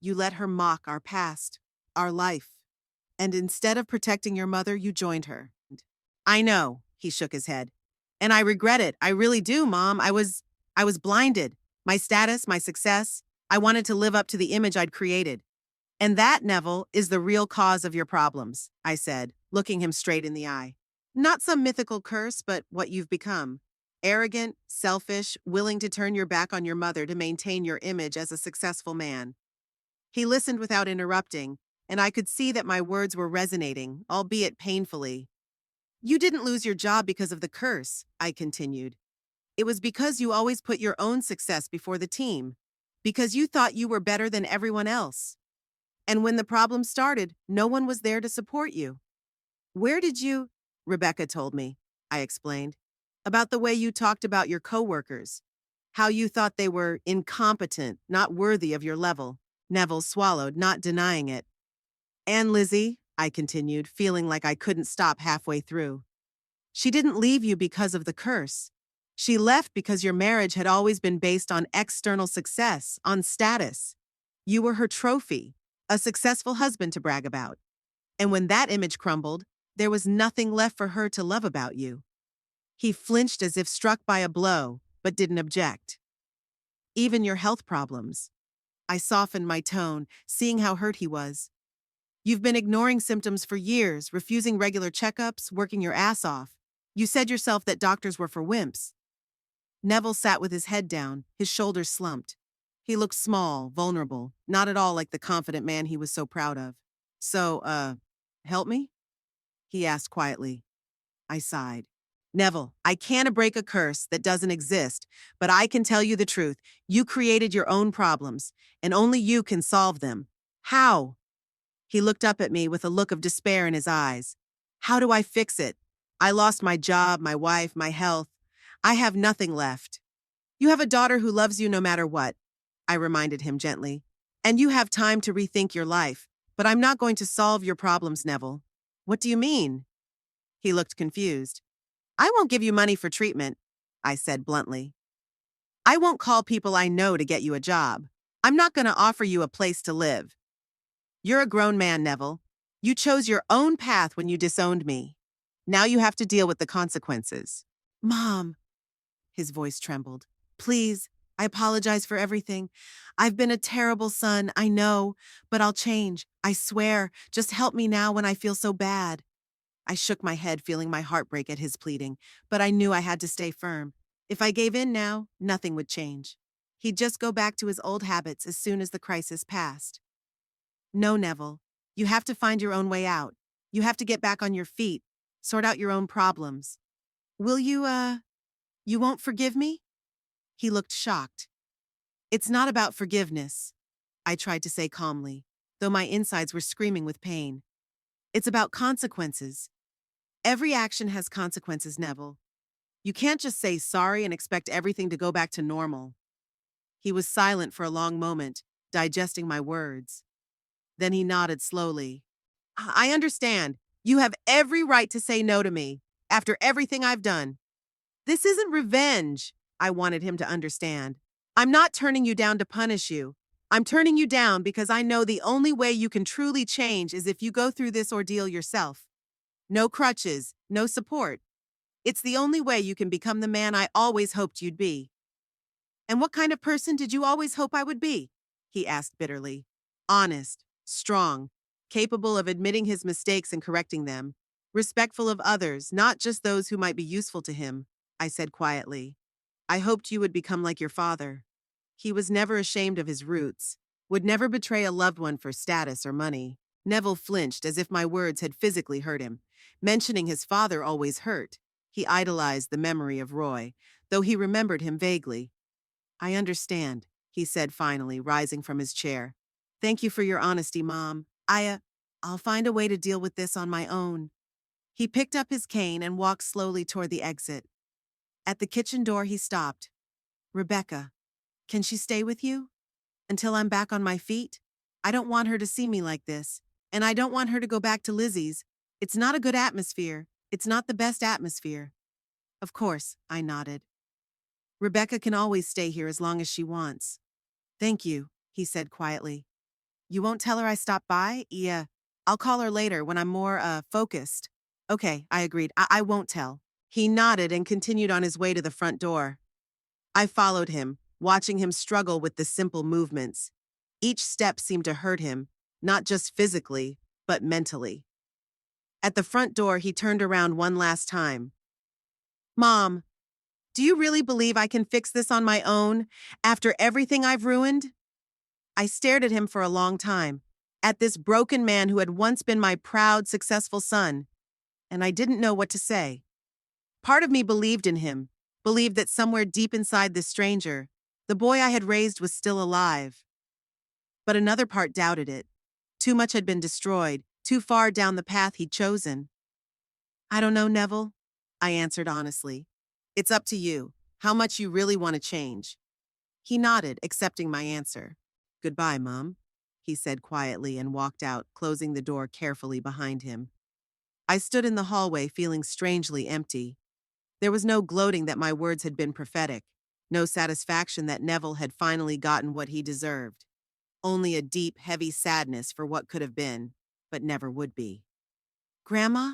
You let her mock our past, our life. And instead of protecting your mother, you joined her. I know, he shook his head. And I regret it. I really do, Mom. I was blinded. My status, my success. I wanted to live up to the image I'd created. And that, Neville, is the real cause of your problems, I said, looking him straight in the eye. Not some mythical curse, but what you've become. Arrogant, selfish, willing to turn your back on your mother to maintain your image as a successful man. He listened without interrupting, and I could see that my words were resonating, albeit painfully. You didn't lose your job because of the curse, I continued. It was because you always put your own success before the team, because you thought you were better than everyone else. And when the problem started, no one was there to support you. Where did you? Rebecca told me, I explained, about the way you talked about your coworkers, how you thought they were incompetent, not worthy of your level. Neville swallowed, not denying it. And Lizzie, I continued, feeling like I couldn't stop halfway through. She didn't leave you because of the curse. She left because your marriage had always been based on external success, on status. You were her trophy, a successful husband to brag about. And when that image crumbled, there was nothing left for her to love about you. He flinched as if struck by a blow, but didn't object. Even your health problems. I softened my tone, seeing how hurt he was. You've been ignoring symptoms for years, refusing regular checkups, working your ass off. You said yourself that doctors were for wimps. Neville sat with his head down, his shoulders slumped. He looked small, vulnerable, not at all like the confident man he was so proud of. So, help me? He asked quietly. I sighed. Neville, I can't break a curse that doesn't exist, but I can tell you the truth. You created your own problems, and only you can solve them. How? He looked up at me with a look of despair in his eyes. How do I fix it? I lost my job, my wife, my health. I have nothing left. You have a daughter who loves you no matter what, I reminded him gently. And you have time to rethink your life. But I'm not going to solve your problems, Neville. What do you mean? He looked confused. I won't give you money for treatment, I said bluntly. I won't call people I know to get you a job. I'm not going to offer you a place to live. You're a grown man, Neville. You chose your own path when you disowned me. Now you have to deal with the consequences. Mom, his voice trembled. Please, I apologize for everything. I've been a terrible son, I know, but I'll change. I swear. Just help me now when I feel so bad. I shook my head, feeling my heart break at his pleading, but I knew I had to stay firm. If I gave in now, nothing would change. He'd just go back to his old habits as soon as the crisis passed. No, Neville. You have to find your own way out. You have to get back on your feet, sort out your own problems. Will you won't forgive me? He looked shocked. It's not about forgiveness, I tried to say calmly, though my insides were screaming with pain. It's about consequences. Every action has consequences, Neville. You can't just say sorry and expect everything to go back to normal. He was silent for a long moment, digesting my words. Then he nodded slowly. I understand. You have every right to say no to me, after everything I've done. This isn't revenge, I wanted him to understand. I'm not turning you down to punish you. I'm turning you down because I know the only way you can truly change is if you go through this ordeal yourself. No crutches, no support. It's the only way you can become the man I always hoped you'd be. And what kind of person did you always hope I would be? He asked bitterly. Honest, strong, capable of admitting his mistakes and correcting them, respectful of others, not just those who might be useful to him, I said quietly. I hoped you would become like your father. He was never ashamed of his roots, would never betray a loved one for status or money. Neville flinched as if my words had physically hurt him. Mentioning his father always hurt. He idolized the memory of Roy, though he remembered him vaguely. I understand, he said finally, rising from his chair. Thank you for your honesty, Mom. I'll find a way to deal with this on my own. He picked up his cane and walked slowly toward the exit. At the kitchen door, he stopped. Rebecca, can she stay with you? Until I'm back on my feet? I don't want her to see me like this, and I don't want her to go back to Lizzie's. It's not a good atmosphere. It's not the best atmosphere. Of course, I nodded. Rebecca can always stay here as long as she wants. Thank you, he said quietly. You won't tell her I stopped by? Yeah. I'll call her later when I'm more, focused. Okay, I agreed. I won't tell. He nodded and continued on his way to the front door. I followed him, watching him struggle with the simple movements. Each step seemed to hurt him, not just physically, but mentally. At the front door, he turned around one last time. Mom, do you really believe I can fix this on my own, after everything I've ruined? I stared at him for a long time, at this broken man who had once been my proud, successful son, and I didn't know what to say. Part of me believed in him, believed that somewhere deep inside this stranger, the boy I had raised was still alive. But another part doubted it. Too much had been destroyed, too far down the path he'd chosen. I don't know, Neville, I answered honestly. It's up to you, how much you really want to change. He nodded, accepting my answer. Goodbye, Mom, he said quietly and walked out, closing the door carefully behind him. I stood in the hallway feeling strangely empty. There was no gloating that my words had been prophetic, no satisfaction that Neville had finally gotten what he deserved. Only a deep, heavy sadness for what could have been, but never would be. Grandma?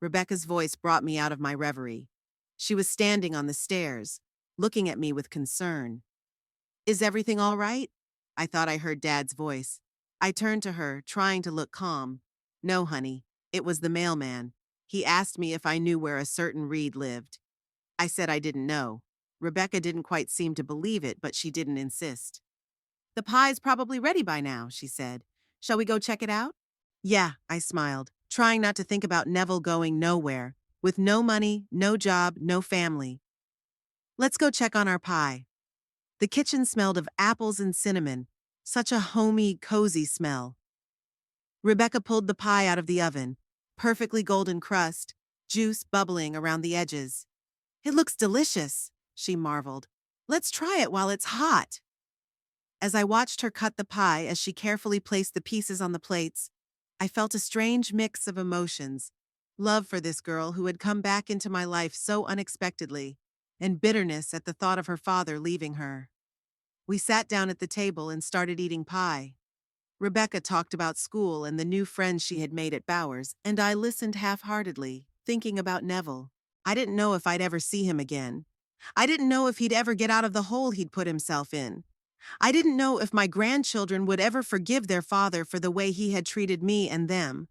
Rebecca's voice brought me out of my reverie. She was standing on the stairs, looking at me with concern. Is everything all right? I thought I heard Dad's voice. I turned to her, trying to look calm. No, honey, it was the mailman. He asked me if I knew where a certain Reed lived. I said I didn't know. Rebecca didn't quite seem to believe it, but she didn't insist. The pie's probably ready by now, she said. Shall we go check it out? Yeah, I smiled, trying not to think about Neville going nowhere, with no money, no job, no family. Let's go check on our pie. The kitchen smelled of apples and cinnamon, such a homey, cozy smell. Rebecca pulled the pie out of the oven, perfectly golden crust, juice bubbling around the edges. It looks delicious, she marveled. Let's try it while it's hot. As I watched her cut the pie as she carefully placed the pieces on the plates, I felt a strange mix of emotions. Love for this girl who had come back into my life so unexpectedly, and bitterness at the thought of her father leaving her. We sat down at the table and started eating pie. Rebecca talked about school and the new friends she had made at Bowers, and I listened half-heartedly, thinking about Neville. I didn't know if I'd ever see him again. I didn't know if he'd ever get out of the hole he'd put himself in. I didn't know if my grandchildren would ever forgive their father for the way he had treated me and them.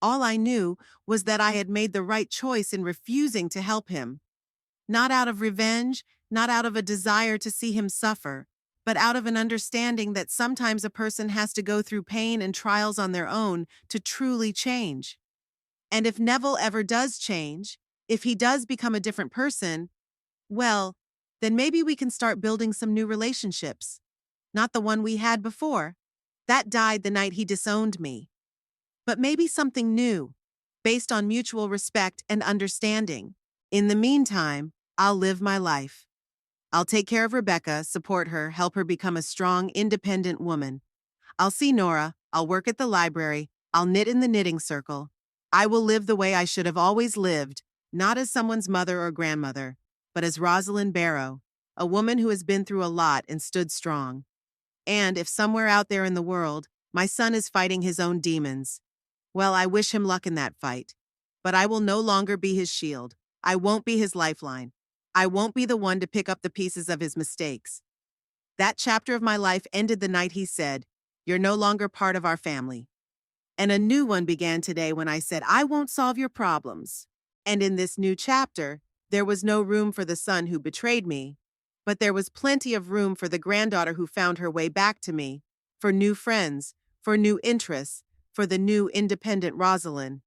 All I knew was that I had made the right choice in refusing to help him. Not out of revenge, not out of a desire to see him suffer, but out of an understanding that sometimes a person has to go through pain and trials on their own to truly change. And if Neville ever does change, if he does become a different person, well, then maybe we can start building some new relationships. Not the one we had before. That died the night he disowned me. But maybe something new, based on mutual respect and understanding. In the meantime, I'll live my life. I'll take care of Rebecca, support her, help her become a strong, independent woman. I'll see Nora, I'll work at the library, I'll knit in the knitting circle. I will live the way I should have always lived, not as someone's mother or grandmother, but as Rosalind Barrow, a woman who has been through a lot and stood strong. And if somewhere out there in the world, my son is fighting his own demons, well, I wish him luck in that fight. But I will no longer be his shield. I won't be his lifeline. I won't be the one to pick up the pieces of his mistakes. That chapter of my life ended the night he said, "You're no longer part of our family." And a new one began today when I said, "I won't solve your problems." And in this new chapter, there was no room for the son who betrayed me, but there was plenty of room for the granddaughter who found her way back to me, for new friends, for new interests, for the new independent Rosalind.